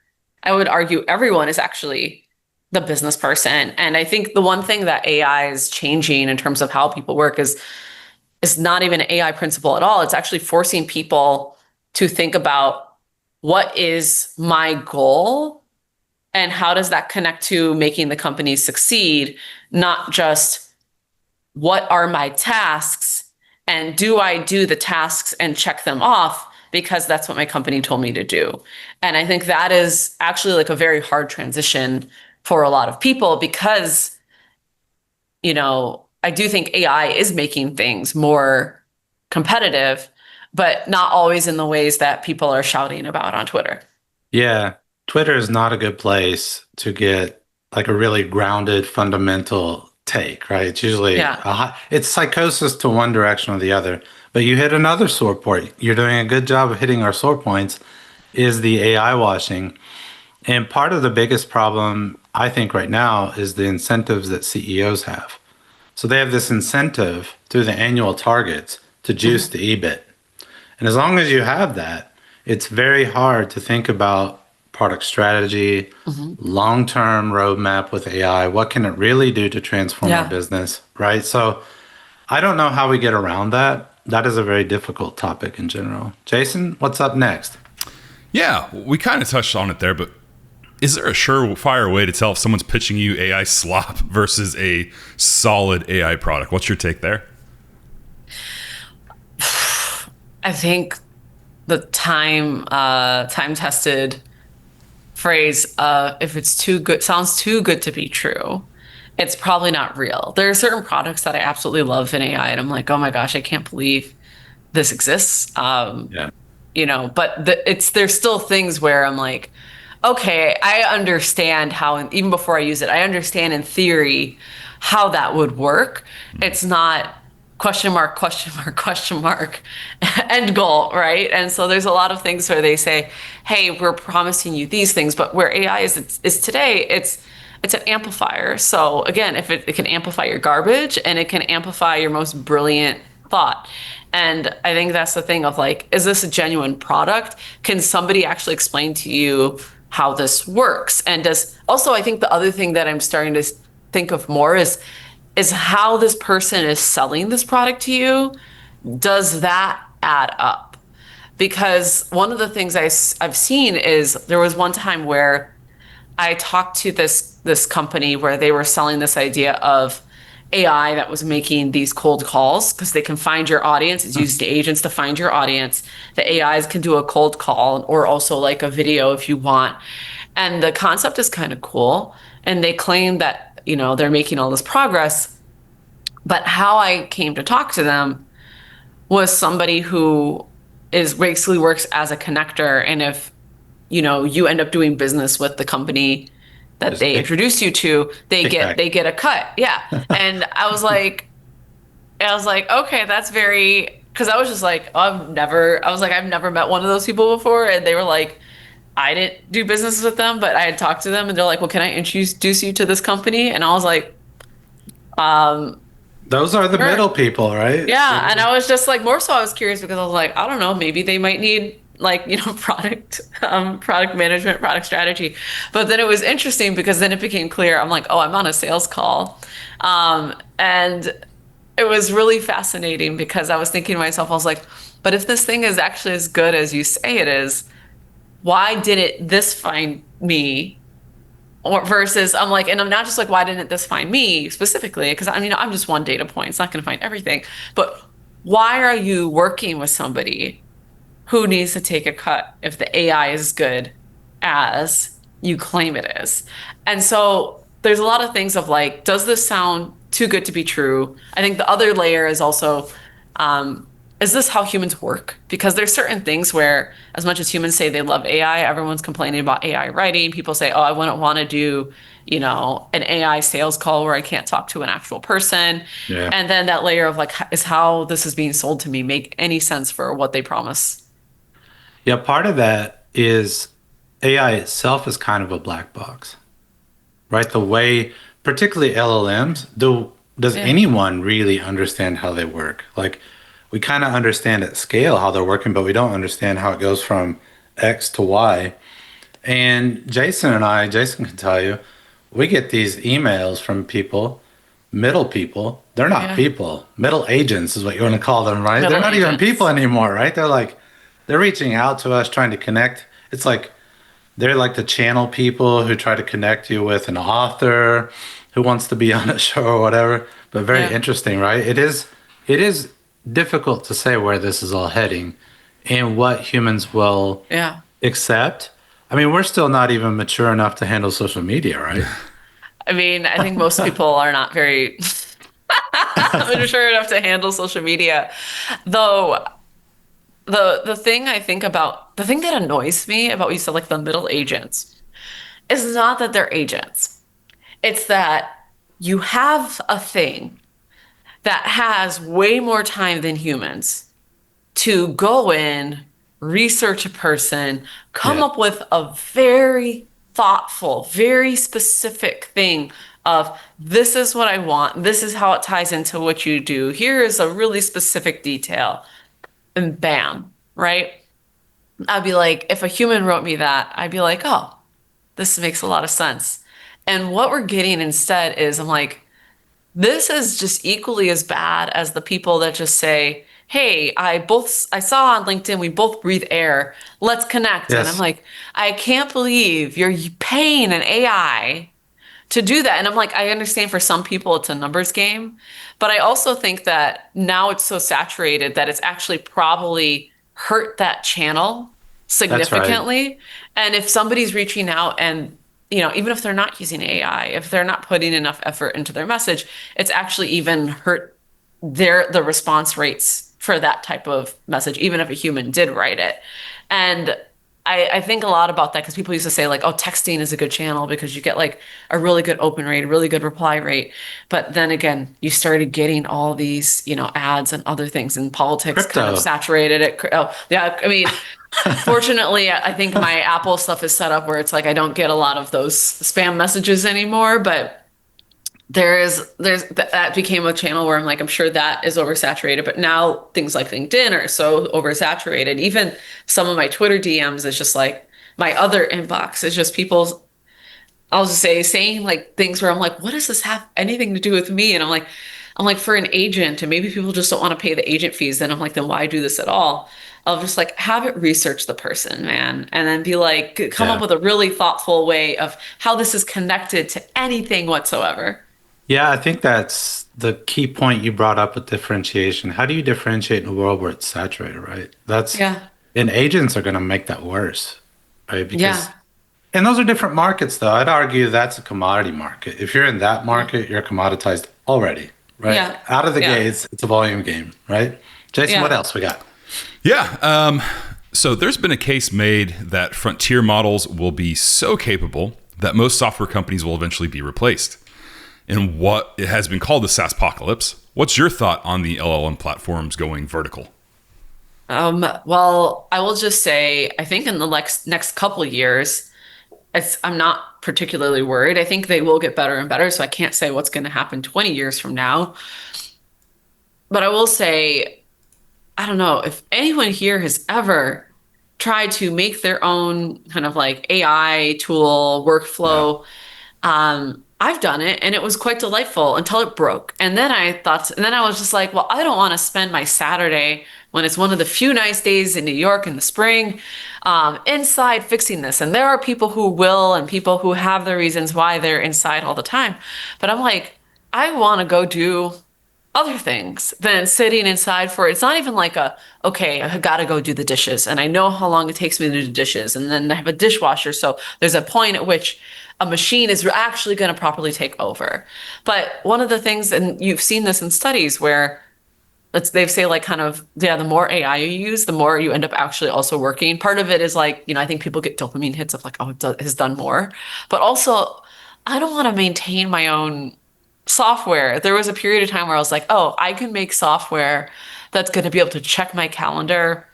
would argue everyone is actually the business person. And I think the one thing that AI is changing in terms of how people work is not even an AI principle at all. It's actually forcing people to think about, what is my goal and how does that connect to making the company succeed? Not just what are my tasks and do I do the tasks and check them off because that's what my company told me to do. And I think that is actually like a very hard transition for a lot of people because, I do think AI is making things more competitive, but not always in the ways that people are shouting about on Twitter. Yeah, Twitter is not a good place to get like a really grounded, fundamental take, right? It's usually it's psychosis to one direction or the other. But you hit another sore point. You're doing a good job of hitting our sore points. Is the AI washing, and part of the biggest problem I think right now is the incentives that CEOs have. So they have this incentive through the annual targets to juice the EBIT. And as long as you have that, it's very hard to think about product strategy, long-term roadmap with AI. What can it really do to transform our business, right? So I don't know how we get around that. That is a very difficult topic in general. Jason, what's up next? Yeah, we kind of touched on it there, but is there a surefire way to tell if someone's pitching you AI slop versus a solid AI product? What's your take there? I think the time-tested phrase, if it's too good, sounds too good to be true, it's probably not real. There are certain products that I absolutely love in AI, and I'm like, oh my gosh, I can't believe this exists. You know, but there's still things where I'm like, okay, I understand how, and even before I use it, I understand in theory how that would work. It's not question mark, question mark, question mark, end goal, right? And so there's a lot of things where they say, hey, we're promising you these things, but where AI is today, it's an amplifier. So again, if it can amplify your garbage and it can amplify your most brilliant thought. And I think that's the thing of like, is this a genuine product? Can somebody actually explain to you how this works? And also, I think the other thing that I'm starting to think of more is how this person is selling this product to you. Does that add up? Because one of the things I've seen is there was one time where I talked to this company where they were selling this idea of AI that was making these cold calls because they can find your audience. It's used agents to find your audience. The AIs can do a cold call or also like a video if you want. And the concept is kind of cool. And they claim that, you know, they're making all this progress. But how I came to talk to them was somebody who basically works as a connector. And if, you know, you end up doing business with the company that they introduce you to, they get a cut. Yeah. And I was like, okay, that's very, because I was just like, I've never met one of those people before. And they were like, I didn't do business with them, but I had talked to them and they're like, well, can I introduce you to this company? And I was like, those are the middle people, right? Yeah. And I was just like, more so I was curious because I was like, I don't know, maybe they might need like, you know, product management, product strategy. But then it was interesting because then it became clear, I'm like, oh, I'm on a sales call. And it was really fascinating because I was thinking to myself, I was like, but if this thing is actually as good as you say it is, why didn't this find me? Or versus I'm like, and I'm not just like, why didn't this find me specifically? Because I mean, I'm just one data point. It's not going to find everything. But why are you working with somebody who needs to take a cut if the AI is as good as you claim it is? And so there's a lot of things of like, does this sound too good to be true? I think the other layer is also, is this how humans work? Because there's certain things where as much as humans say they love AI, everyone's complaining about AI writing. People say, oh, I wouldn't want to do, you know, an AI sales call where I can't talk to an actual person. Yeah. And then that layer of like, is how this is being sold to me make any sense for what they promise? Yeah, part of that is AI itself is kind of a black box, right? The way, particularly LLMs, does anyone really understand how they work? Like, we kind of understand at scale how they're working, but we don't understand how it goes from X to Y. And Jason can tell you, we get these emails from middle people. They're not people. Middle agents is what you want to call them, right? They're not even people anymore, right? They're reaching out to us, trying to connect. It's like they're like the channel people who try to connect you with an author who wants to be on a show or whatever. But very interesting, right? It is difficult to say where this is all heading and what humans will accept. I mean, we're still not even mature enough to handle social media, right? I mean, I think most people are not very mature enough to handle social media. Though the thing I think about, the thing that annoys me about what you said, like the middle agents, is not that they're agents. It's that you have a thing that has way more time than humans to go in, research a person, come up with a very thoughtful, very specific thing of this is what I want, this is how it ties into what you do. Here is a really specific detail. And bam, right? I'd be like, if a human wrote me that, I'd be like, oh, this makes a lot of sense. And what we're getting instead is I'm like, this is just equally as bad as the people that just say, hey, I saw on LinkedIn, we both breathe air. Let's connect. And I'm Yes. like, I can't believe you're paying an AI to do that. And I'm like, I understand for some people it's a numbers game, but I also think that now it's so saturated that it's actually probably hurt that channel That's right. significantly. And if somebody's reaching out and, even if they're not using AI, if they're not putting enough effort into their message, it's actually even hurt the response rates for that type of message, even if a human did write it. And I think a lot about that because people used to say like, oh, texting is a good channel because you get like a really good open rate, a really good reply rate. But then again, you started getting all these, ads and other things, and politics kind of Crypto. saturated it. Oh, yeah. I mean, fortunately, I think my Apple stuff is set up where it's like I don't get a lot of those spam messages anymore, but that became a channel where I'm like, I'm sure that is oversaturated, but now things like LinkedIn are so oversaturated. Even some of my Twitter DMs is just like my other inbox is just people, I'll just saying like things where I'm like, what does this have anything to do with me? And I'm like for an agent, and maybe people just don't want to pay the agent fees. Then I'm like, then why do this at all? I'll just like have it research the person, man, and then be like, come up with a really thoughtful way of how this is connected to anything whatsoever. Yeah, I think that's the key point you brought up with differentiation. How do you differentiate in a world where it's saturated, right? Yeah. And agents are going to make that worse, right? Yeah. And those are different markets, though. I'd argue that's a commodity market. If you're in that market, you're commoditized already, right? Yeah. Out of the Yeah. gates, it's a volume game, right? Jason, Yeah. what else we got? Yeah. So there's been a case made that frontier models will be so capable that most software companies will eventually be replaced. In what it has been called the SaaSpocalypse. What's your thought on the LLM platforms going vertical? Well, I will just say, I think in the next couple of years, I'm not particularly worried. I think they will get better and better. So I can't say what's going to happen 20 years from now. But I will say, I don't know if anyone here has ever tried to make their own kind of like AI tool workflow. I've done it and it was quite delightful until it broke. And then I was just like, well, I don't want to spend my Saturday when it's one of the few nice days in New York in the spring, inside fixing this. And there are people who will, and people who have their reasons why they're inside all the time. But I'm like, I want to go do other things than sitting inside for it's not even like okay, I gotta go do the dishes and I know how long it takes me to do the dishes, and then I have a dishwasher, so there's a point at which a machine is actually going to properly take over. But one of the things, and you've seen this in studies where they say like kind of, yeah, the more AI you use, the more you end up actually also working. Part of it is like, I think people get dopamine hits of like, oh, it has done more. But also, I don't want to maintain my own software. There was a period of time where I was like, oh, I can make software that's going to be able to check my calendar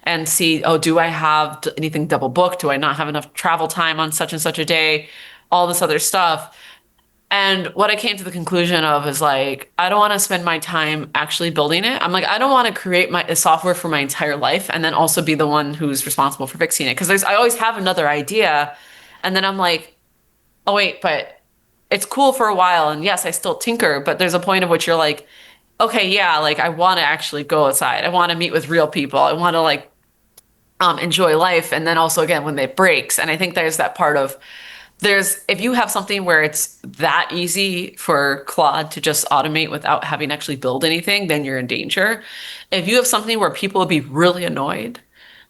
and see, oh, do I have anything double booked? Do I not have enough travel time on such and such a day? All this other stuff. And what I came to the conclusion of is like, I don't want to spend my time actually building it. I'm like, I don't want to create a software for my entire life and then also be the one who's responsible for fixing it. Because I always have another idea. And then I'm like, oh, wait, but it's cool for a while. And yes, I still tinker, but there's a point at which you're like, okay, yeah, like I want to actually go outside. I want to meet with real people. I want to like enjoy life. And then also again, when it breaks. And I think there's that part of if you have something where it's that easy for Claude to just automate without having to actually build anything, then you're in danger. If you have something where people will be really annoyed,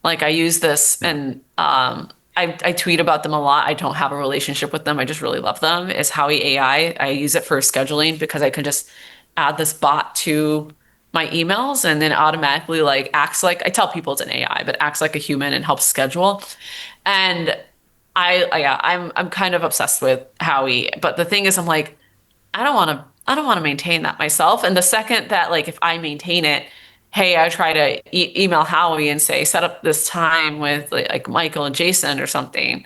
like I use this and I tweet about them a lot. I don't have a relationship with them. I just really love them. Is Howie AI. I use it for scheduling because I can just add this bot to my emails and then automatically like acts like, I tell people it's an AI, but acts like a human and helps schedule. And I'm kind of obsessed with Howie. But the thing is, I'm like, I don't want to maintain that myself. And the second that like, if I maintain it, hey, I try to email Howie and say, set up this time with like Michael and Jason or something,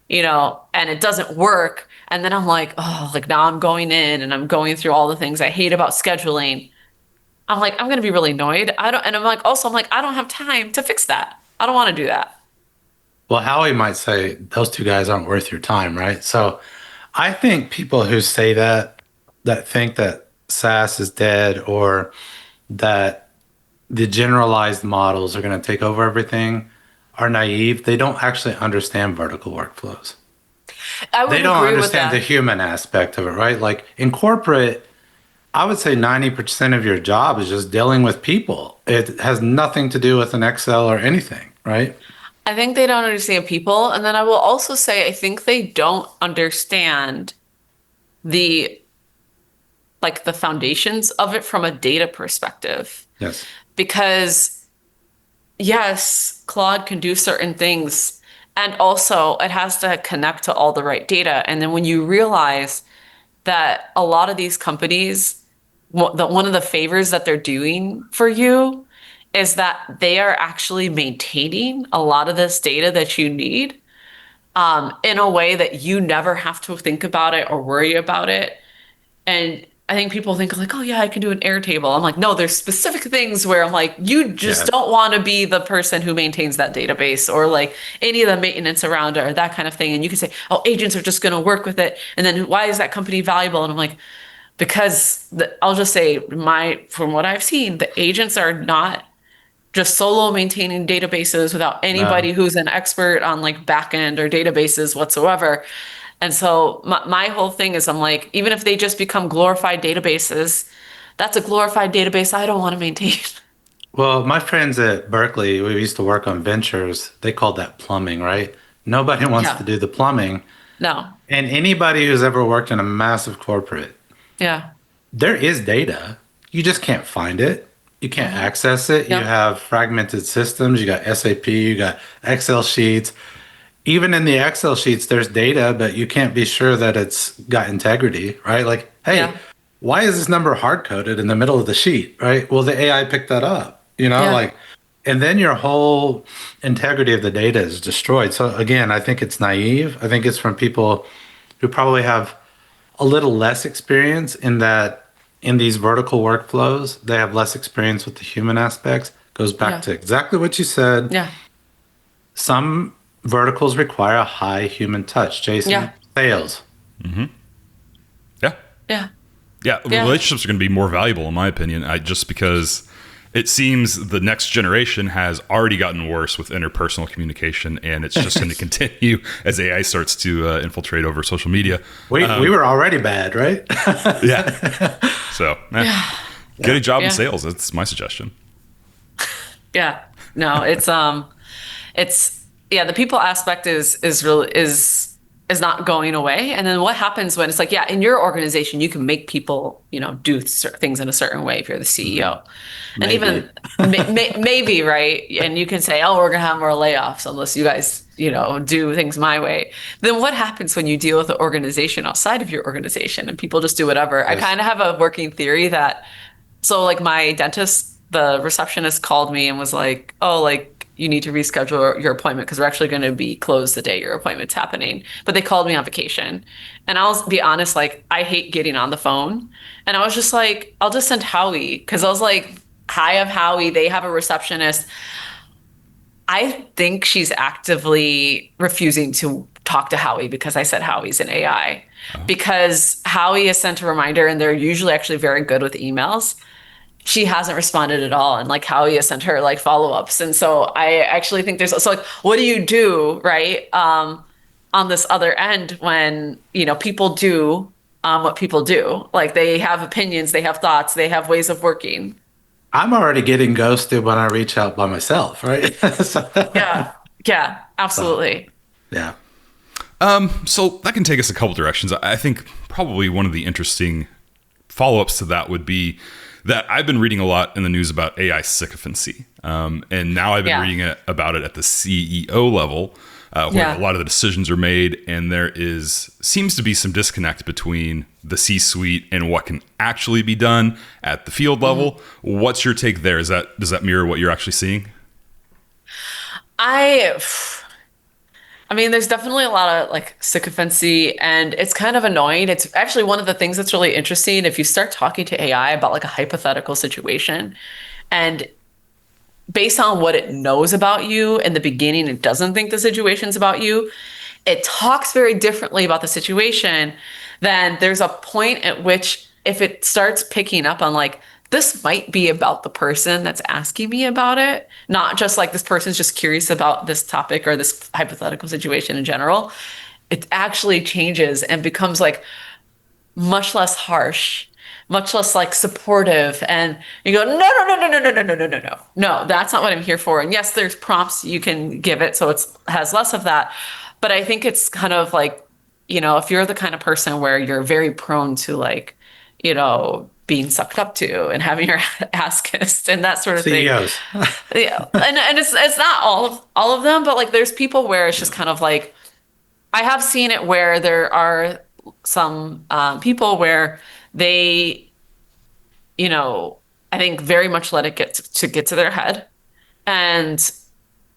and it doesn't work. And then I'm like, oh, like now I'm going in and I'm going through all the things I hate about scheduling. I'm like, I'm going to be really annoyed. And I'm like, I don't have time to fix that. I don't want to do that. Well, Howie might say those two guys aren't worth your time, right? So I think people who say that think that SaaS is dead or that the generalized models are going to take over everything are naive. They don't actually understand vertical workflows. They don't understand the human aspect of it, right? Like in corporate, I would say 90% of your job is just dealing with people. It has nothing to do with an Excel or anything, right? I think they don't understand people. And then I will also say, I think they don't understand the foundations of it from a data perspective. Yes. Because yes, Claude can do certain things. And also it has to connect to all the right data. And then when you realize that a lot of these companies, one of the favors that they're doing for you is that they are actually maintaining a lot of this data that you need in a way that you never have to think about it or worry about it. And I think people think like, oh yeah, I can do an Airtable. I'm like, no, there's specific things where I'm like, you just don't want to be the person who maintains that database or like any of the maintenance around it or that kind of thing. And you can say, oh, agents are just going to work with it. And then why is that company valuable? And I'm like, because I'll just say from what I've seen, the agents are not just solo maintaining databases without anybody who's an expert on like backend or databases whatsoever. And so my whole thing is I'm like, even if they just become glorified databases, that's a glorified database I don't want to maintain. Well, my friends at Berkeley, we used to work on ventures. They called that plumbing, right? Nobody wants to do the plumbing. No. And anybody who's ever worked in a massive corporate, there is data. You just can't find it. You can't access it. You have fragmented systems. You got SAP, you got Excel sheets. Even in the Excel sheets, there's data, but you can't be sure that it's got integrity, right? Like, hey, why is this number hard-coded in the middle of the sheet, right? Well, the AI picked that up, and then your whole integrity of the data is destroyed. So again, I think it's naive. I think it's from people who probably have a little less experience in these vertical workflows. They have less experience with the human aspects. Goes back to exactly what you said. Yeah. Some verticals require a high human touch. Jason, sales. Mm-hmm. Yeah. Relationships are going to be more valuable, in my opinion, just because it seems the next generation has already gotten worse with interpersonal communication, and it's just going to continue as AI starts to infiltrate over social media. We were already bad, right? So, get a job in sales. That's my suggestion. Yeah. No, it's the people aspect is not going away. And then what happens when it's like, in your organization, you can make people, do things in a certain way if you're the CEO. Maybe. And even maybe, right? And you can say, oh, we're going to have more layoffs unless you guys, do things my way. Then what happens when you deal with the organization outside of your organization and people just do whatever? Yes. I kind of have a working theory that, so like my dentist, the receptionist called me and was like, oh, like, you need to reschedule your appointment because we're actually going to be closed the day your appointment's happening. But they called me on vacation. And I'll be honest, like, I hate getting on the phone. And I was just like, I'll just send Howie. Because I was like, I have Howie. They have a receptionist. I think she's actively refusing to talk to Howie because I said Howie's an AI. Because Howie has sent a reminder, and they're usually actually very good with emails. She hasn't responded at all. And like Howie has sent her like follow-ups. And so I actually think so like, what do you do, right? On this other end when, people do what people do, like they have opinions, they have thoughts, they have ways of working. I'm already getting ghosted when I reach out by myself, right? Yeah, absolutely. So that can take us a couple directions. I think probably one of the interesting follow-ups to that would be that I've been reading a lot in the news about AI sycophancy. And now I've been reading about it at the CEO level, where a lot of the decisions are made, and there seems to be some disconnect between the C-suite and what can actually be done at the field level. What's your take there? Does that mirror what you're actually seeing? I mean, there's definitely a lot of like sycophancy, and it's kind of annoying. It's actually one of the things that's really interesting. If you start talking to AI about like a hypothetical situation, and based on what it knows about you in the beginning, it doesn't think the situation's about you. It talks very differently about the situation. Then there's a point at which if it starts picking up on like, this might be about the person that's asking me about it, not just like this person's just curious about this topic or this hypothetical situation in general. It actually changes and becomes like much less harsh, much less like supportive. And you go, no, no, no, no, no, no, no, no, no, no, no. No, that's not what I'm here for. And yes, there's prompts you can give it, so it has less of that. But I think it's kind of like, if you're the kind of person where you're very prone to like, being sucked up to and having your ass kissed and that sort of CEOs. thing. Yeah. And it's not all of them, but like there's people where it's just kind of like, I have seen it where there are some people where they, I think very much let it get to their head, and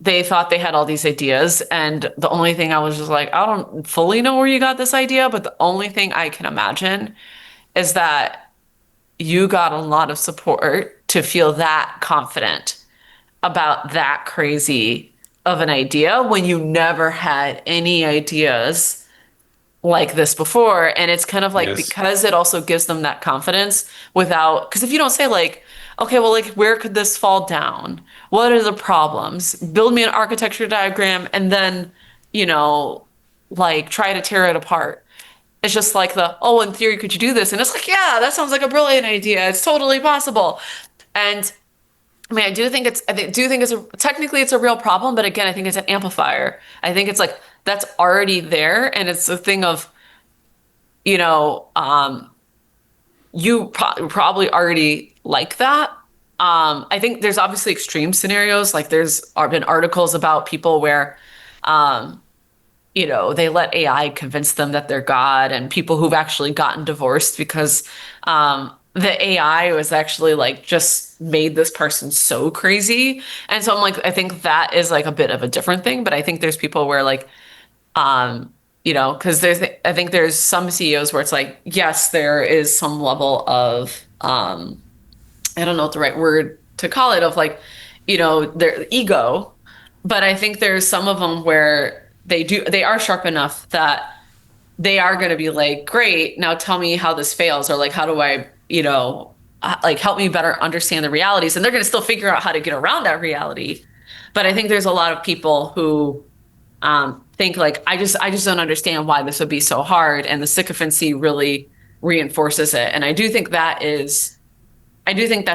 they thought they had all these ideas. And the only thing I was just like, I don't fully know where you got this idea, but the only thing I can imagine is that you got a lot of support to feel that confident about that crazy of an idea when you never had any ideas like this before. And it's kind of like, because it also gives them that confidence because if you don't say like, okay, well, like, where could this fall down? What are the problems? Build me an architecture diagram and then, like try to tear it apart. It's just like in theory, could you do this? And it's like, yeah, that sounds like a brilliant idea. It's totally possible. And I mean, I do think technically it's a real problem, but again, I think it's an amplifier. I think it's like, that's already there. And it's a thing of, you probably already like that. I think there's obviously extreme scenarios. Like there's been articles about people where, they let AI convince them that they're God, and people who've actually gotten divorced because the AI was actually like just made this person so crazy. And so I'm like, I think that is like a bit of a different thing, but I think there's people where like, because I think there's some CEOs where it's like, yes, there is some level of, I don't know what the right word to call it, of like, their ego, but I think there's some of them where they are sharp enough that they are going to be like, great, now tell me how this fails, or like, how do I, like help me better understand the realities. And they're going to still figure out how to get around that reality. But I think there's a lot of people who think like, I just don't understand why this would be so hard. And the sycophancy really reinforces it. And I do think that's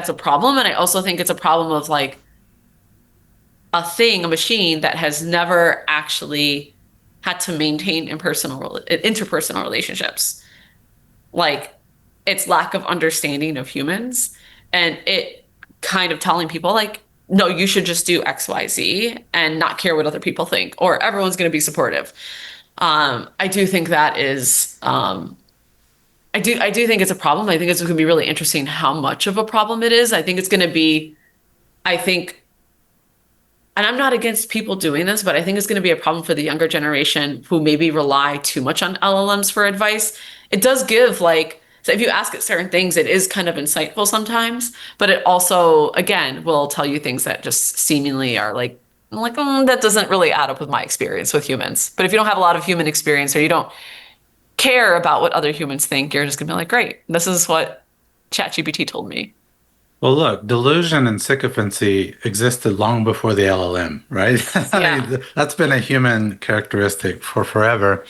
a problem. And I also think it's a problem of like a machine that has never actually had to maintain interpersonal relationships. Like its lack of understanding of humans, and it kind of telling people like, no, you should just do X, Y, Z and not care what other people think, or everyone's going to be supportive. I do think that is, I do think it's a problem. I think it's going to be really interesting how much of a problem it is. I think it's going to be, and I'm not against people doing this, but I think it's going to be a problem for the younger generation who maybe rely too much on LLMs for advice. It does give so if you ask it certain things, it is kind of insightful sometimes, but it also, again, will tell you things that just seemingly are like, that doesn't really add up with my experience with humans. But if you don't have a lot of human experience, or you don't care about what other humans think, you're just gonna be like, great, this is what ChatGPT told me. Well, look, delusion and sycophancy existed long before the LLM, right? Yeah. I mean, that's been a human characteristic for forever.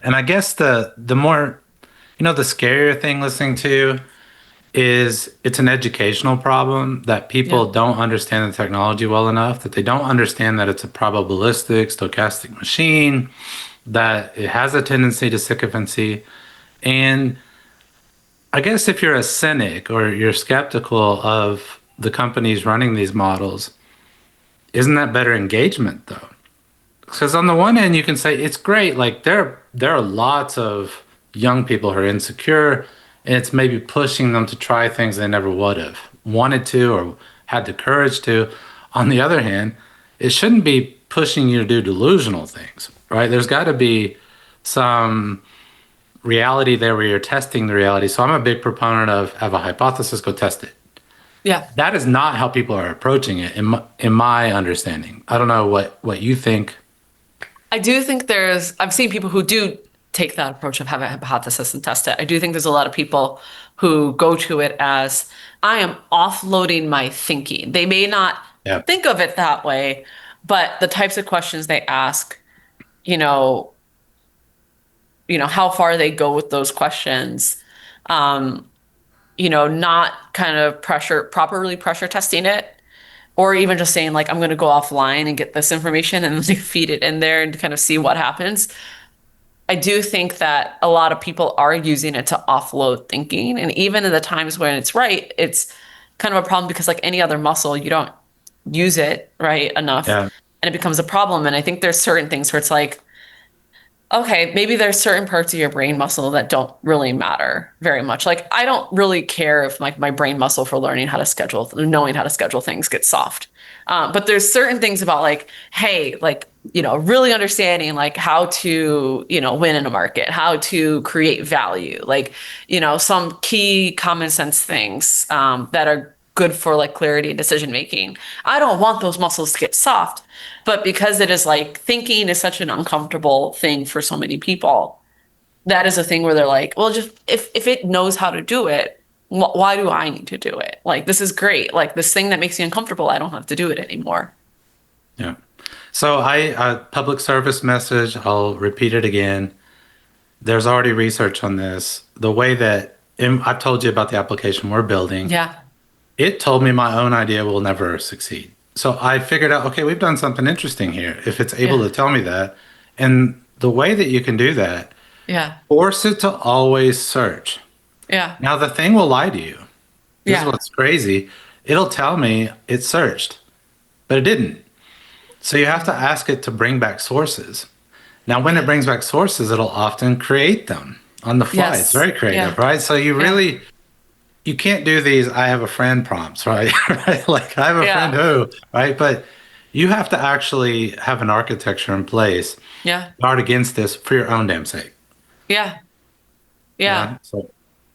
And I guess the more, the scarier thing listening to is it's an educational problem that people don't understand the technology well enough, that they don't understand that it's a probabilistic, stochastic machine, that it has a tendency to sycophancy. And I guess if you're a cynic or you're skeptical of the companies running these models, isn't that better engagement though? Because on the one hand, you can say it's great. Like there are lots of young people who are insecure, and it's maybe pushing them to try things they never would have wanted to or had the courage to. On the other hand, it shouldn't be pushing you to do delusional things, right? There's got to be some reality there where you're testing the reality. So I'm a big proponent of have a hypothesis, go test it. Yeah. That is not how people are approaching it in my understanding. I don't know what you think. I do think I've seen people who do take that approach of have a hypothesis and test it. I do think there's a lot of people who go to it as I am offloading my thinking. They may not think of it that way, but the types of questions they ask, how far they go with those questions, not kind of properly pressure testing it, or even just saying like, I'm going to go offline and get this information and like feed it in there and kind of see what happens. I do think that a lot of people are using it to offload thinking. And even in the times when it's right, it's kind of a problem because like any other muscle, you don't use it right enough and it becomes a problem. And I think there's certain things where it's like, okay, maybe there's certain parts of your brain muscle that don't really matter very much. Like I don't really care if my brain muscle for knowing how to schedule things gets soft. But there's certain things about like, hey, like, really understanding like how to, win in a market, how to create value, like, some key common sense things that are good for like clarity and decision making. I don't want those muscles to get soft, but because it is like thinking is such an uncomfortable thing for so many people, that is a thing where they're like, well, just if it knows how to do it, why do I need to do it? Like, this is great. Like this thing that makes me uncomfortable, I don't have to do it anymore. Yeah. So public service message, I'll repeat it again. There's already research on this. The way that I've told you about the application we're building. Yeah. It told me my own idea will never succeed. So I figured out, okay, we've done something interesting here. If it's able to tell me that, and the way that you can do that, force it to always search. Yeah. Now the thing will lie to you. This is what's crazy. It'll tell me it searched, but it didn't. So you have to ask it to bring back sources. Now, when it brings back sources, it'll often create them on the fly. It's very creative, right? So you really, you can't do these I have a friend prompts, right? Like I have a friend who, right? But you have to actually have an architecture in place. Guard against this for your own damn sake. Yeah. So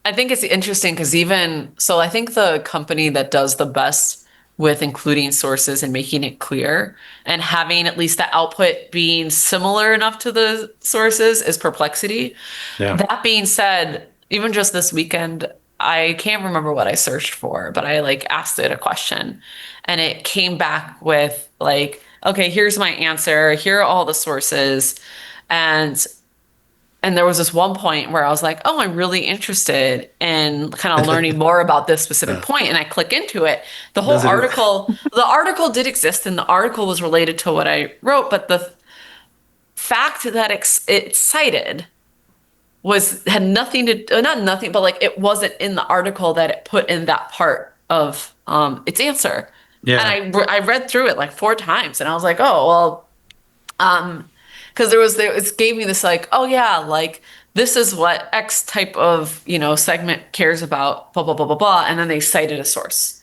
I think it's interesting because I think the company that does the best with including sources and making it clear and having at least the output being similar enough to the sources is Perplexity. That being said, even just this weekend, I can't remember what I searched for, but I like asked it a question and it came back with like, okay, here's my answer. Here are all the sources. And there was this one point where I was like, oh, I'm really interested in kind of learning more about this specific point. And I click into it. The whole the article did exist and the article was related to what I wrote. But the fact that it cited had nothing to, not nothing, but like it wasn't in the article that it put in that part of its answer. And I read through it like 4 times and I was like, oh, well, because it gave me this like, oh yeah, like this is what X type of, segment cares about, blah, blah, blah, blah, blah. And then they cited a source.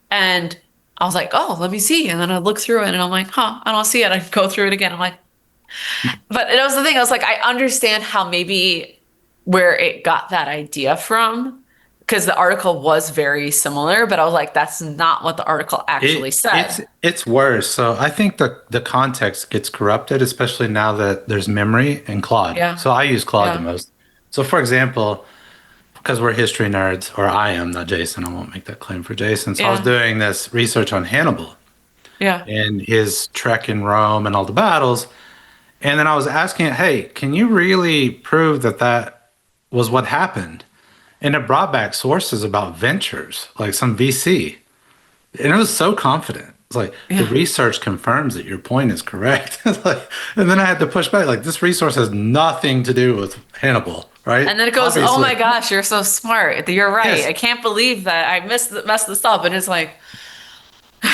And I was like, oh, let me see. And then I look through it and I'm like, I don't see it. I go through it again. I'm like, but that was the thing. I was like, I understand how maybe where it got that idea from, because the article was very similar, but I was like, that's not what the article actually said. It's worse. So I think the context gets corrupted, especially now that there's memory in Claude. So I use Claude the most. So for example, because we're history nerds, or I am, not Jason. I won't make that claim for Jason. So I was doing this research on Hannibal and his trek in Rome and all the battles. And then I was asking it, hey, can you really prove that was what happened? And it brought back sources about ventures, like some VC. And it was so confident. It's like, the research confirms that your point is correct. And then I had to push back, like, this resource has nothing to do with Hannibal, right? And then it goes, oh Obviously. my gosh, you're so smart. You're right. Yes. I can't believe that I messed this up. And it's like,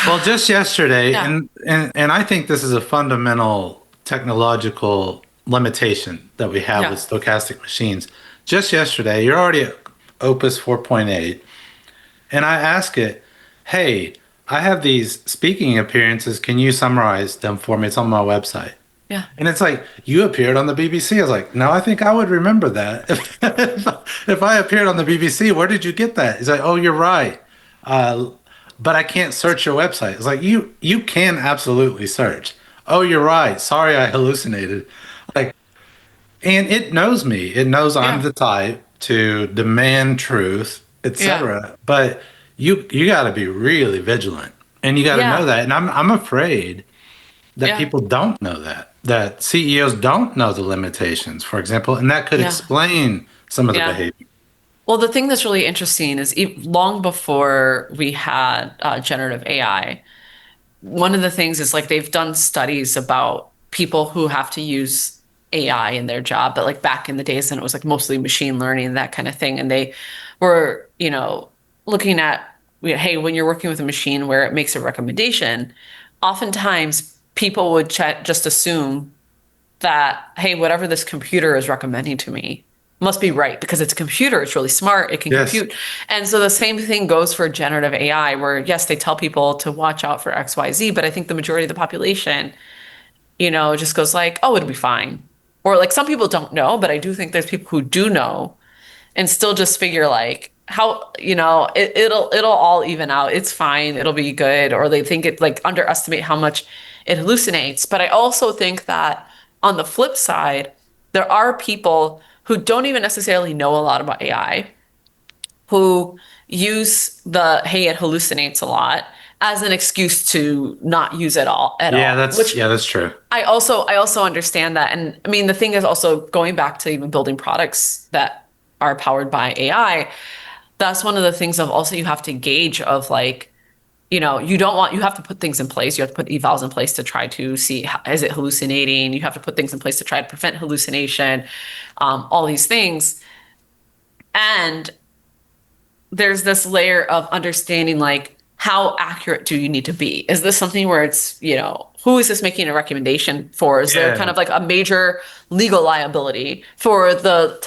Well, just yesterday, yeah, and I think this is a fundamental technological limitation that we have with yeah, stochastic machines. Just yesterday, you're already at Opus 4.8, and I ask it, hey, I have these speaking appearances. Can you summarize them for me? It's on my website. yeah, And it's like, you appeared on the BBC. I was like, no, I think I would remember that. If I appeared on the BBC, where did you get that? He's like, oh, you're right. But I can't search your website. It's like, you can absolutely search. Oh, you're right. Sorry, I hallucinated. Like, and it knows me. It knows I'm yeah, the type to demand truth, yeah, etc. But you got to be really vigilant, and you got to know yeah, that. And I'm afraid that yeah, people don't know that CEOs don't know the limitations, for example, and that could yeah, explain some of the yeah. behavior. Well, the thing that's really interesting is long before we had generative AI, one of the things is like they've done studies about people who have to use AI in their job, but like back in the days, and it was like mostly machine learning, that kind of thing. And they were, looking at, hey, when you're working with a machine where it makes a recommendation, oftentimes people would just assume that, hey, whatever this computer is recommending to me must be right because it's a computer. It's really smart. It can Yes. compute. And so the same thing goes for generative AI, where yes, they tell people to watch out for XYZ, but I think the majority of the population, just goes like, oh, it'll be fine. Or like some people don't know, but I do think there's people who do know and still just figure like how, it'll all even out. It's fine. It'll be good. Or they think it like underestimate how much it hallucinates. But I also think that on the flip side, there are people who don't even necessarily know a lot about AI, who use the, hey, it hallucinates a lot as an excuse to not use it all at Yeah, all, that's which yeah, that's true. I also understand that. And I mean, the thing is also going back to even building products that are powered by AI, that's one of the things of also you have to gauge of like, you have to put things in place. You have to put evals in place to try to see, is it hallucinating? You have to put things in place to try to prevent hallucination, all these things. And there's this layer of understanding like, how accurate do you need to be? Is this something where it's, who is this making a recommendation for? Is there kind Yeah, of like a major legal liability for the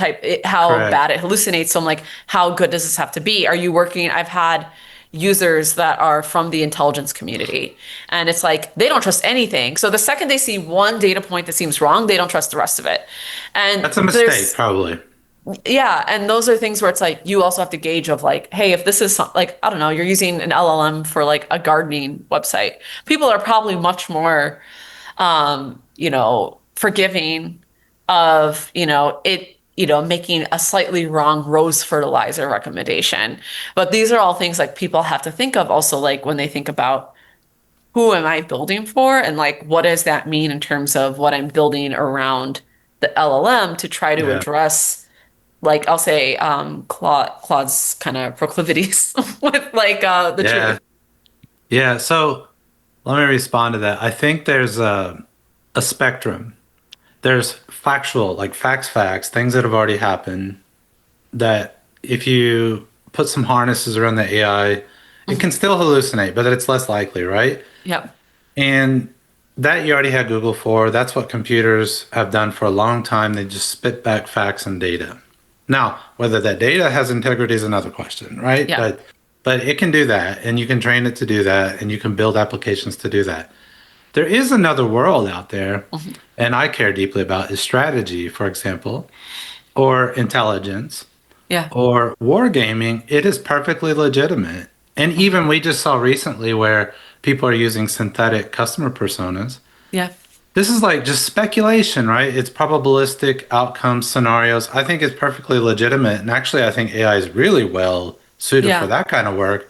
how correct. bad it hallucinates? So I'm like, how good does this have to be? Are you working? I've had users that are from the intelligence community, and it's like, they don't trust anything. So the second they see one data point that seems wrong, they don't trust the rest of it. And That's a mistake, probably. yeah, and those are things where it's like you also have to gauge of like, hey, if this is like, I don't know, you're using an LLM for like a gardening website, people are probably much more forgiving of, making a slightly wrong rose fertilizer recommendation. But these are all things like people have to think of also, like when they think about who am I building for, and like what does that mean in terms of what I'm building around the LLM to try to Yeah. address, like I'll say, Claude's kind of proclivities with like the Yeah. truth. Yeah. So let me respond to that. I think there's a spectrum. There's factual, like facts, things that have already happened that if you put some harnesses around the AI, it can still hallucinate, but it's less likely, right? Yep. And that you already had Google for. That's what computers have done for a long time. They just spit back facts and data. Now, whether that data has integrity is another question, right? Yeah. But it can do that, and you can train it to do that, and you can build applications to do that. There is another world out there, and I care deeply about is strategy, for example, or intelligence, Yeah. or wargaming. It is perfectly legitimate. And even we just saw recently where people are using synthetic customer personas. Yeah. This is like just speculation, right? It's probabilistic outcome scenarios. I think it's perfectly legitimate. And actually, I think AI is really well suited for Yeah. that kind of work.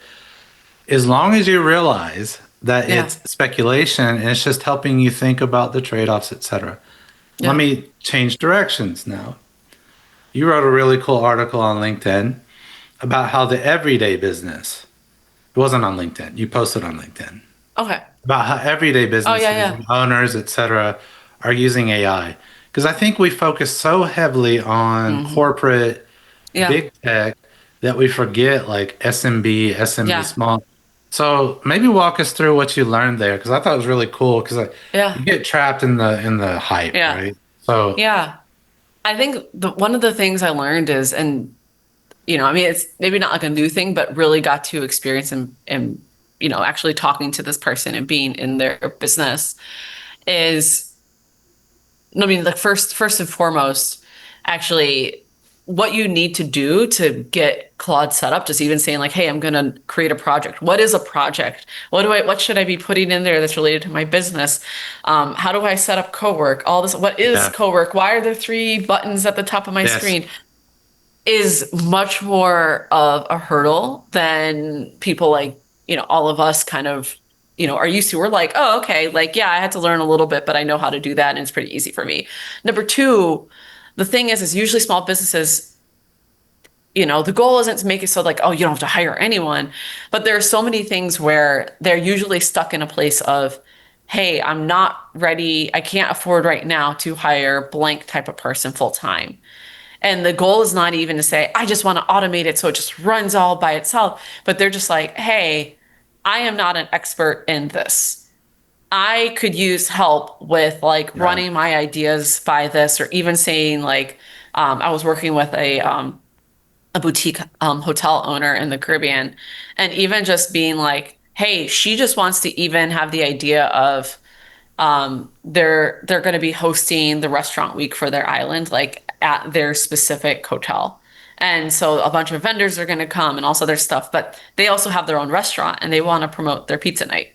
As long as you realize that Yeah. it's speculation and it's just helping you think about the trade-offs, etc. Let Yeah. me change directions now. You wrote a really cool article on LinkedIn about how the everyday business, it wasn't on LinkedIn, you posted on LinkedIn, Okay. about how everyday Oh businesses, yeah. Yeah. owners, etc., are using AI. Because I think we focus so heavily on corporate Yeah. big tech that we forget like SMB, SMB Yeah. small. So maybe walk us through what you learned there, because I thought it was really cool. Because Yeah. you get trapped in the hype, Yeah. right? So Yeah. I think one of the things I learned is, and I mean, it's maybe not like a new thing, but really got to experience and actually talking to this person and being in their business is, I mean, like first and foremost, actually, what you need to do to get Claude set up, just even saying like, hey, I'm going to create a project. What is a project? What should I be putting in there that's related to my business? How do I set up cowork? All this, what is yeah, cowork? Why are there 3 buttons at the top of my yes, screen? Is much more of a hurdle than people like, all of us kind of, are used to. We're like, oh, okay, like, yeah, I had to learn a little bit, but I know how to do that and it's pretty easy for me. Number two, the thing is usually small businesses, the goal isn't to make it so like, oh, you don't have to hire anyone, but there are so many things where they're usually stuck in a place of, hey, I'm not ready. I can't afford right now to hire blank type of person full time. And the goal is not even to say, I just want to automate it so it just runs all by itself. But they're just like, hey, I am not an expert in this. I could use help with like running my ideas by this, or even saying like, I was working with a boutique hotel owner in the Caribbean, and even just being like, hey, she just wants to even have the idea of they're going to be hosting the restaurant week for their island, like at their specific hotel. And so a bunch of vendors are going to come and also their stuff, but they also have their own restaurant and they want to promote their pizza night.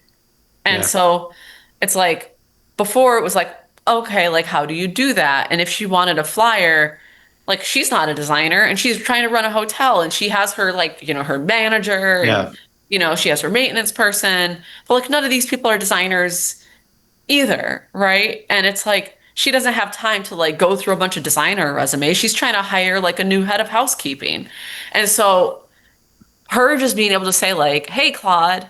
And yeah, so it's like, before it was like, okay, like how do you do that? And if she wanted a flyer, like she's not a designer and she's trying to run a hotel and she has her like, her manager yeah, and, she has her maintenance person, but like none of these people are designers either, right? And it's like she doesn't have time to like go through a bunch of designer resumes. She's trying to hire like a new head of housekeeping. And so her just being able to say like, hey, Claude,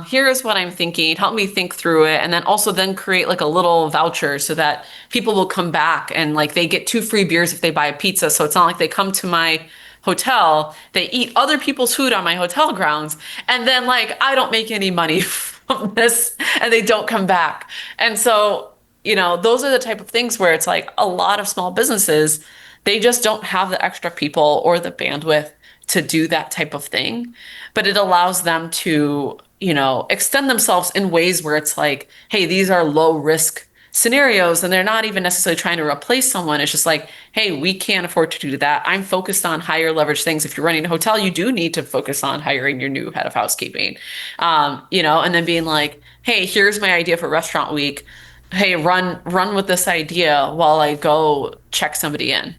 here's what I'm thinking. Help me think through it. And then also then create like a little voucher so that people will come back and like they get 2 free beers if they buy a pizza. So it's not like they come to my hotel, they eat other people's food on my hotel grounds, and then like I don't make any money from this and they don't come back. And so, those are the type of things where it's like a lot of small businesses, they just don't have the extra people or the bandwidth to do that type of thing. But it allows them to, extend themselves in ways where it's like, hey, these are low risk scenarios and they're not even necessarily trying to replace someone. It's just like, hey, we can't afford to do that. I'm focused on higher leverage things. If you're running a hotel, you do need to focus on hiring your new head of housekeeping, and then being like, hey, here's my idea for restaurant week. Hey, run with this idea while I go check somebody in.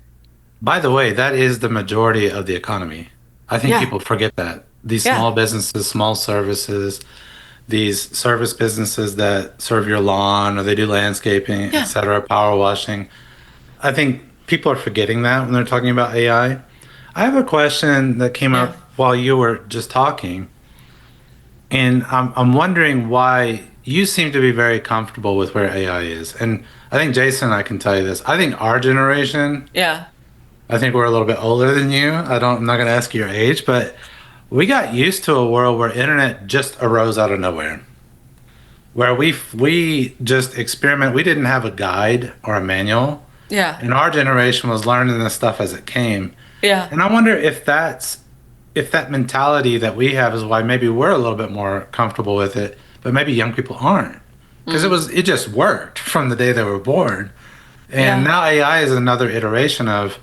By the way, that is the majority of the economy. I think Yeah. people forget that. These Yeah. small businesses, small services, these service businesses that serve your lawn or they do landscaping, Yeah. etc., power washing. I think people are forgetting that when they're talking about AI. I have a question that came Yeah. up while you were just talking, and I'm wondering why you seem to be very comfortable with where AI is. And I think Jason and I can tell you this. I think our generation, Yeah. I think we're a little bit older than you. I'm not going to ask you your age, but we got used to a world where internet just arose out of nowhere, where we just experiment. We didn't have a guide or a manual, Yeah. and our generation was learning this stuff as it came. Yeah. And I wonder if that mentality that we have is why maybe we're a little bit more comfortable with it, but maybe young people aren't, because it just worked from the day they were born. And Yeah. now AI is another iteration of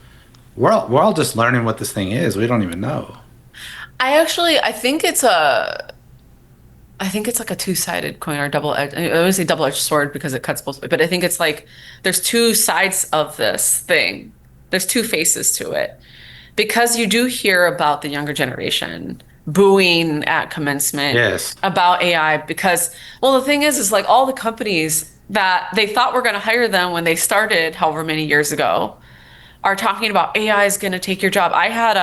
we're all just learning what this thing is. We don't even know. I think it's like a two-sided coin or double-edged. I always say double-edged sword because it cuts both ways, but I think it's like there's 2 sides of this thing. There's 2 faces to it. Because you do hear about the younger generation booing at commencement Yes. about AI because, well, the thing is like all the companies that they thought were going to hire them when they started however many years ago are talking about AI is going to take your job. I had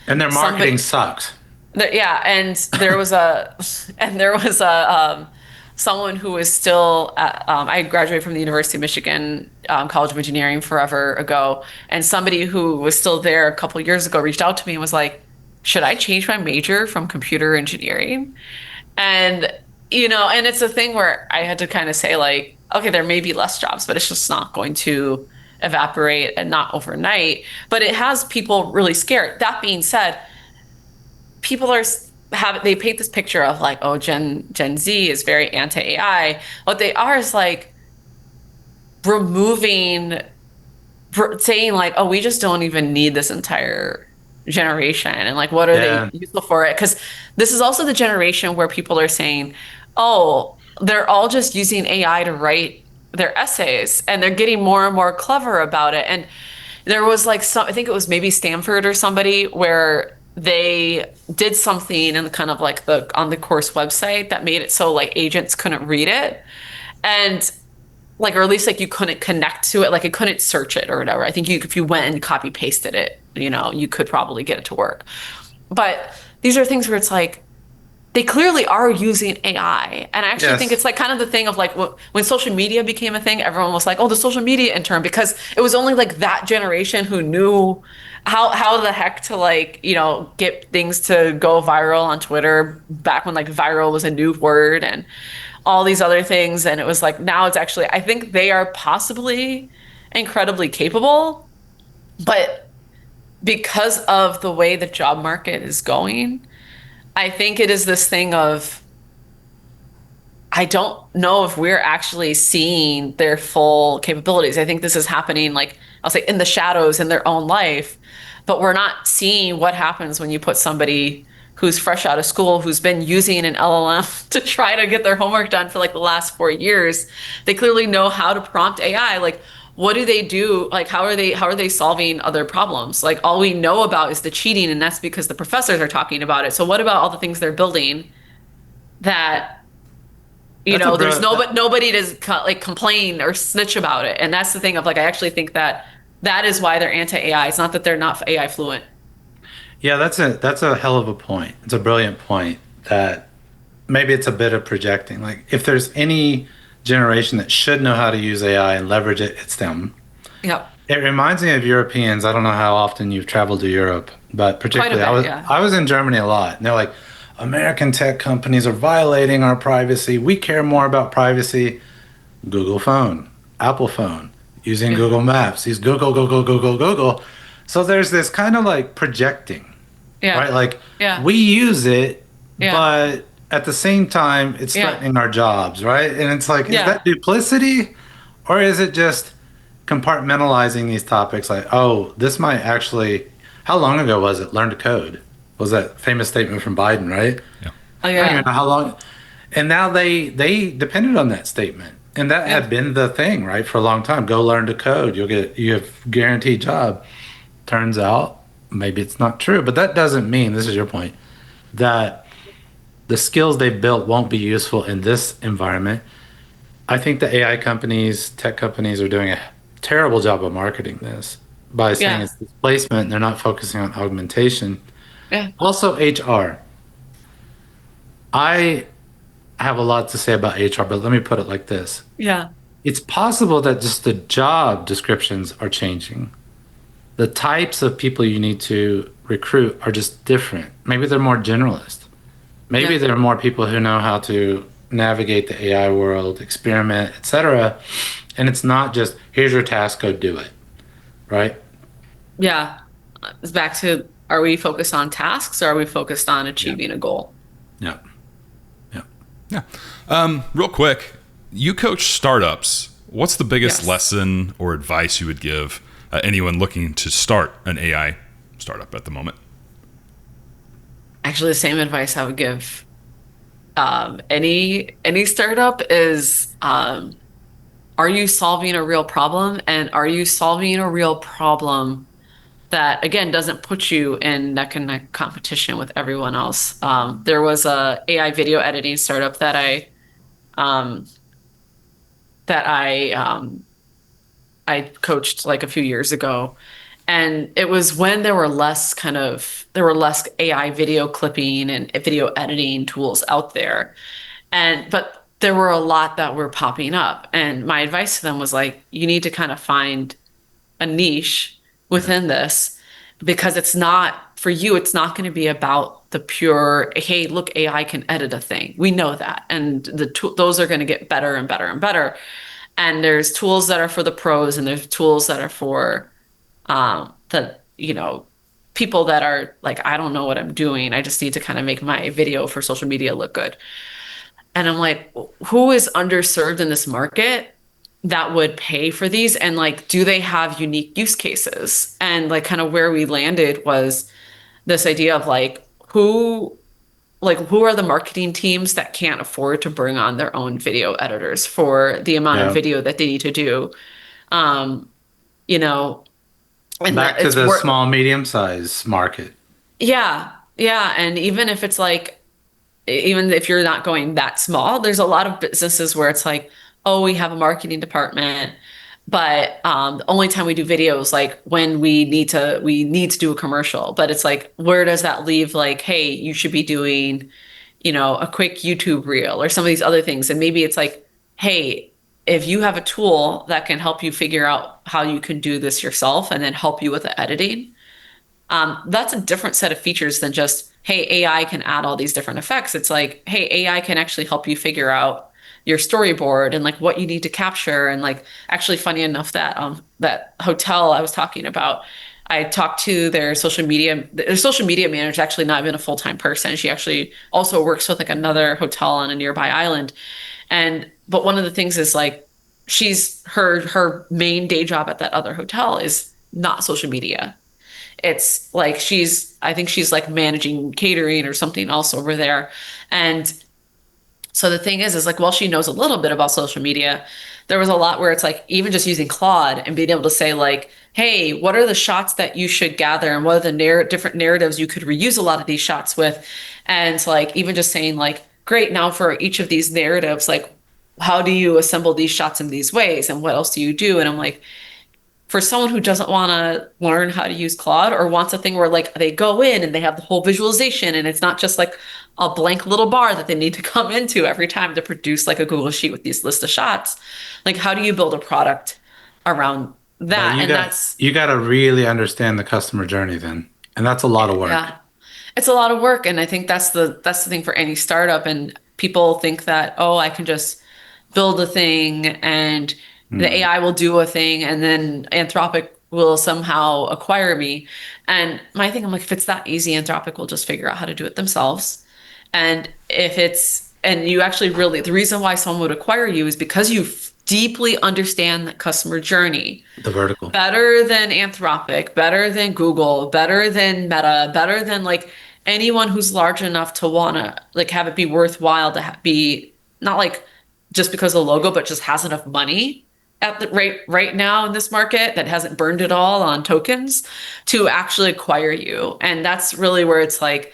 And their marketing sucks. yeah, and there was a someone who is still I graduated from the University of Michigan College of Engineering forever ago, and somebody who was still there a couple years ago reached out to me and was like, should I change my major from computer engineering? And and it's a thing where I had to kind of say, like, okay, there may be less jobs, but it's just not going to evaporate, and not overnight. But it has people really scared. That being said, people they paint this picture of like, oh, Gen Z is very anti-AI. What they are is like saying like, oh, we just don't even need this entire generation, and like, what are they useful for it? Because this is also the generation where people are saying, oh, they're all just using AI to write their essays, and they're getting more and more clever about it. And there was like I think it was maybe Stanford or somebody, where they did something in kind of like on the course website that made it so like agents couldn't read it, and like, or at least like you couldn't connect to it, like it couldn't search it or whatever. I think if you went and copy pasted it, you could probably get it to work. But these are things where it's like, they clearly are using AI. And I actually think it's like kind of the thing of like when social media became a thing, everyone was like, oh, the social media intern, because it was only like that generation who knew how the heck to like, get things to go viral on Twitter back when like viral was a new word and all these other things. And it was like, now it's actually, I think they are possibly incredibly capable, but because of the way the job market is going, I think it is this thing of, I don't know if we're actually seeing their full capabilities. I think this is happening, like, I'll say in the shadows in their own life, but we're not seeing what happens when you put somebody who's fresh out of school, who's been using an LLM to try to get their homework done for like the last 4 years. They clearly know how to prompt AI. Like, what do they do? Like, how are they solving other problems? Like, all we know about is the cheating, and that's because the professors are talking about it. So what about all the things they're building that, there's nobody to like complain or snitch about it? And that's the thing of like, I actually think that is why they're anti-AI. It's not that they're not AI fluent. Yeah, that's a hell of a point. It's a brilliant point that maybe it's a bit of projecting. Like, if there's any generation that should know how to use AI and leverage it, it's them. Yep. It reminds me of Europeans. I don't know how often you've traveled to Europe, but particularly I was in Germany a lot. And they're like, American tech companies are violating our privacy. We care more about privacy. Google phone, Apple phone, using Google Maps, use Google. So there's this kind of like projecting, right? Like, we use it, but at the same time, it's threatening our jobs, right? And it's like, is that duplicity, or is it just compartmentalizing these topics? Like, oh, this might actually, how long ago was it? Learn to code was that famous statement from Biden, right? Yeah. Oh, yeah. I don't even know how long. And now they depended on that statement. And that had been the thing, right? For a long time. Go learn to code. You have guaranteed job. Turns out, maybe it's not true, but that doesn't mean, this is your point, that the skills they've built won't be useful in this environment. I think the AI companies, tech companies are doing a terrible job of marketing this by saying it's displacement, and they're not focusing on augmentation. Yeah. Also, HR. I have a lot to say about HR, but let me put it like this. Yeah. It's possible that just the job descriptions are changing. The types of people you need to recruit are just different. Maybe they're more generalist. Maybe there are more people who know how to navigate the AI world, experiment, etc. And it's not just, here's your task, go do it, right? Yeah. It's back to, are we focused on tasks, or are we focused on achieving a goal? Yeah. Real quick, you coach startups. What's the biggest lesson or advice you would give anyone looking to start an AI startup at the moment? Actually, the same advice I would give any startup is, are you solving a real problem? And are you solving a real problem that, again, doesn't put you in neck and neck competition with everyone else? There was a AI video editing startup that I coached like a few years ago. And it was when there were less AI video clipping and video editing tools out there. But there were a lot that were popping up. And my advice to them was like, you need to kind of find a niche within this, because it's not for you, it's not going to be about the pure, hey, look, AI can edit a thing. We know that. And those are going to get better and better and better. And there's tools that are for the pros, and there's tools that are for the, people that are like, I don't know what I'm doing. I just need to kind of make my video for social media look good. And I'm like, who is underserved in this market that would pay for these? And like, do they have unique use cases? And like, kind of where we landed was this idea of like, who are the marketing teams that can't afford to bring on their own video editors for the amount of video that they need to do? And back to the small, medium size market. Yeah. Yeah. And even if it's like, even if you're not going that small, there's a lot of businesses where it's like, oh, we have a marketing department, but the only time we do videos, like when we need to do a commercial. But it's like, where does that leave? Like, hey, you should be doing, a quick YouTube reel or some of these other things. And maybe it's like, hey, if you have a tool that can help you figure out how you can do this yourself and then help you with the editing, that's a different set of features than just, hey, AI can add all these different effects. It's like, hey, AI can actually help you figure out your storyboard and like what you need to capture. And like, actually funny enough that that hotel I was talking about, I talked to their social media manager, actually not even a full-time person. She actually also works with like another hotel on a nearby island. But one of the things is like, she's her main day job at that other hotel is not social media. It's like I think she's like managing catering or something else over there. And so the thing is like, while she knows a little bit about social media, there was a lot where it's like, even just using Claude and being able to say like, hey, what are the shots that you should gather, and what are the different narratives you could reuse a lot of these shots with? And like, even just saying like, great, now for each of these narratives, like, how do you assemble these shots in these ways? And what else do you do? And I'm like, for someone who doesn't want to learn how to use Claude, or wants a thing where like they go in and they have the whole visualization and it's not just like a blank little bar that they need to come into every time to produce like a Google sheet with these list of shots, like how do you build a product around that? You got to really understand the customer journey then. And that's a lot of work. Yeah. It's a lot of work. And I think that's the thing for any startup. And people think that, oh, I can just build a thing and the AI will do a thing and then Anthropic will somehow acquire me. And my thing, I'm like, if it's that easy, Anthropic will just figure out how to do it themselves. And you actually really, the reason why someone would acquire you is because you deeply understand the customer journey. The vertical. Better than Anthropic, better than Google, better than Meta, better than like anyone who's large enough to want to like have it be worthwhile to be not like just because of the logo, but just has enough money at the right now in this market that hasn't burned it all on tokens to actually acquire you. And that's really where it's like,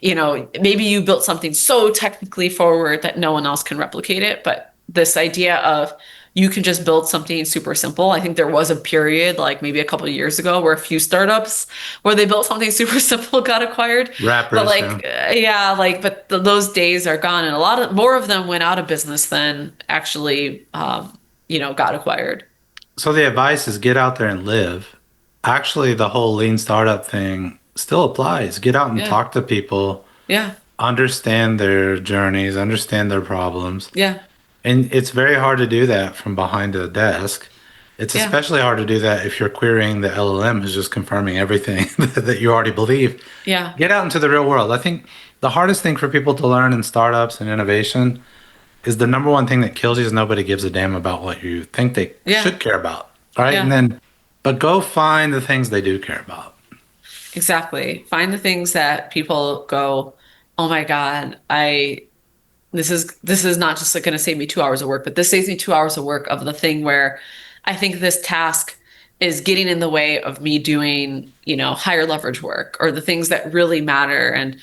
maybe you built something so technically forward that no one else can replicate it. But this idea of you can just build something super simple. I think there was a period like maybe a couple of years ago where a few startups where they built something super simple got acquired. Rappers, but like, but those days are gone, and more of them went out of business than actually, got acquired. So the advice is get out there and live. Actually, the whole lean startup thing still applies. Get out and talk to people. Yeah. Understand their journeys, understand their problems. Yeah. And it's very hard to do that from behind a desk. It's especially hard to do that if you're querying the LLM who's just confirming everything that you already believe. Yeah. Get out into the real world. I think the hardest thing for people to learn in startups and innovation is the number one thing that kills you is nobody gives a damn about what you think they should care about. Right. Yeah. But go find the things they do care about. Exactly. Find the things that people go, oh my God, this is not just going to save me 2 hours of work, but this saves me 2 hours of work of the thing where I think this task is getting in the way of me doing, higher leverage work or the things that really matter. And,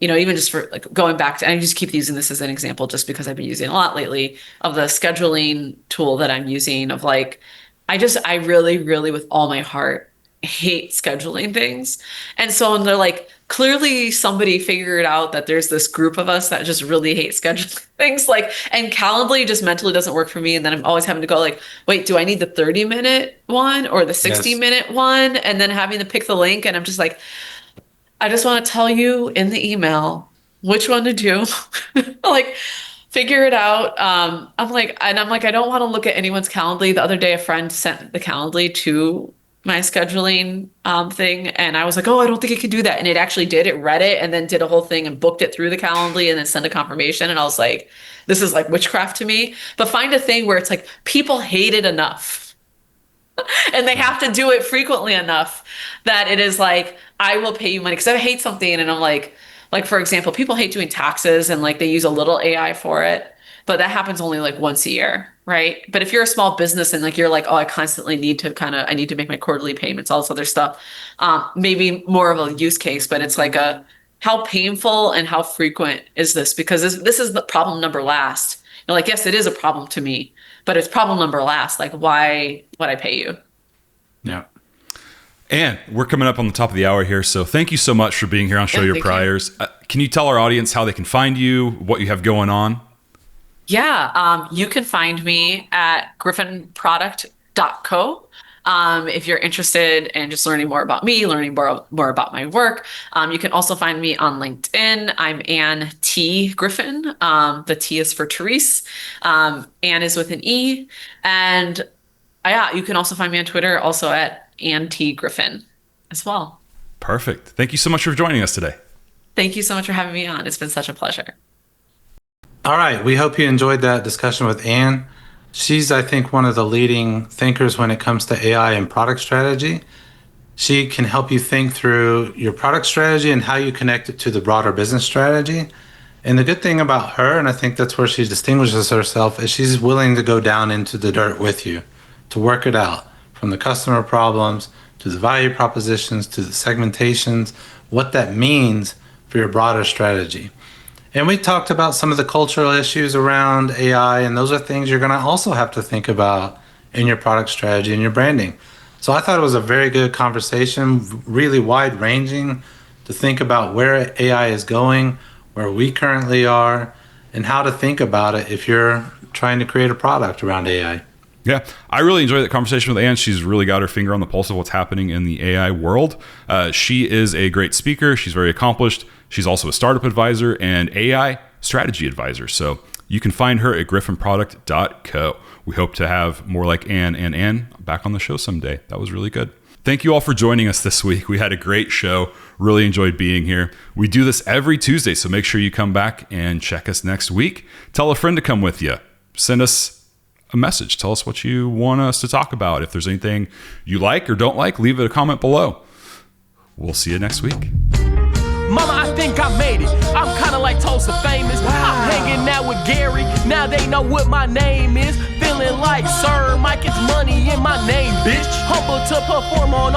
even just for like going back to, and I just keep using this as an example just because I've been using it a lot lately of the scheduling tool that I'm using of like, I really, really with all my heart hate scheduling things. And so they're like, clearly somebody figured out that there's this group of us that just really hate scheduling things. Like, and Calendly just mentally doesn't work for me. And then I'm always having to go like, wait, do I need the 30-minute one or the 60-minute one? And then having to pick the link. And I'm just like, I just want to tell you in the email which one to do. Like, figure it out. I'm like, I don't want to look at anyone's Calendly. The other day, a friend sent the Calendly to my scheduling thing, and I was like, oh, I don't think it could do that. And it actually did. It read it and then did a whole thing and booked it through the Calendly and then sent a confirmation. And I was like, this is like witchcraft to me. But find a thing where it's like people hate it enough and they have to do it frequently enough that it is like, I will pay you money because I hate something. And I'm like, for example, people hate doing taxes and like they use a little AI for it, but that happens only like once a year, right? But if you're a small business and like you're like, oh, I constantly need to I need to make my quarterly payments, all this other stuff, maybe more of a use case, but it's like how painful and how frequent is this? Because this is the problem number last. You know, like, yes, it is a problem to me, but it's problem number last. Like, why would I pay you? Yeah. And we're coming up on the top of the hour here, so thank you so much for being here on Show Your Priors. Can you tell our audience how they can find you, what you have going on? Yeah, you can find me at griffinproduct.co. If you're interested in just learning more about me, learning more about my work, you can also find me on LinkedIn. I'm Ann T. Griffin. The T is for Therese. Ann is with an E. And yeah, you can also find me on Twitter, also at Ann T. Griffin as well. Perfect. Thank you so much for joining us today. Thank you so much for having me on. It's been such a pleasure. All right. We hope you enjoyed that discussion with Ann. She's, I think, one of the leading thinkers when it comes to AI and product strategy. She can help you think through your product strategy and how you connect it to the broader business strategy. And the good thing about her, and I think that's where she distinguishes herself, is she's willing to go down into the dirt with you to work it out, from the customer problems to the value propositions to the segmentations, what that means for your broader strategy. And we talked about some of the cultural issues around AI, and those are things you're going to also have to think about in your product strategy and your branding. So I thought it was a very good conversation, really wide-ranging to think about where AI is going, where we currently are, and how to think about it if you're trying to create a product around AI. Yeah, I really enjoyed that conversation with Ann. She's really got her finger on the pulse of what's happening in the AI world. She is a great speaker. She's very accomplished. She's also a startup advisor and AI strategy advisor. So you can find her at griffinproduct.co. We hope to have more like Ann and Ann back on the show someday. That was really good. Thank you all for joining us this week. We had a great show. Really enjoyed being here. We do this every Tuesday, so make sure you come back and check us next week. Tell a friend to come with you. Send us a message. Tell us what you want us to talk about. If there's anything you like or don't like, leave it a comment below. We'll see you next week. Mama, I think I made it. I'm kinda like Tulsa famous. I'm hanging out with Gary. Now they know what my name is. Feeling like Sir Mike, it's money in my name, bitch. Humble to perform on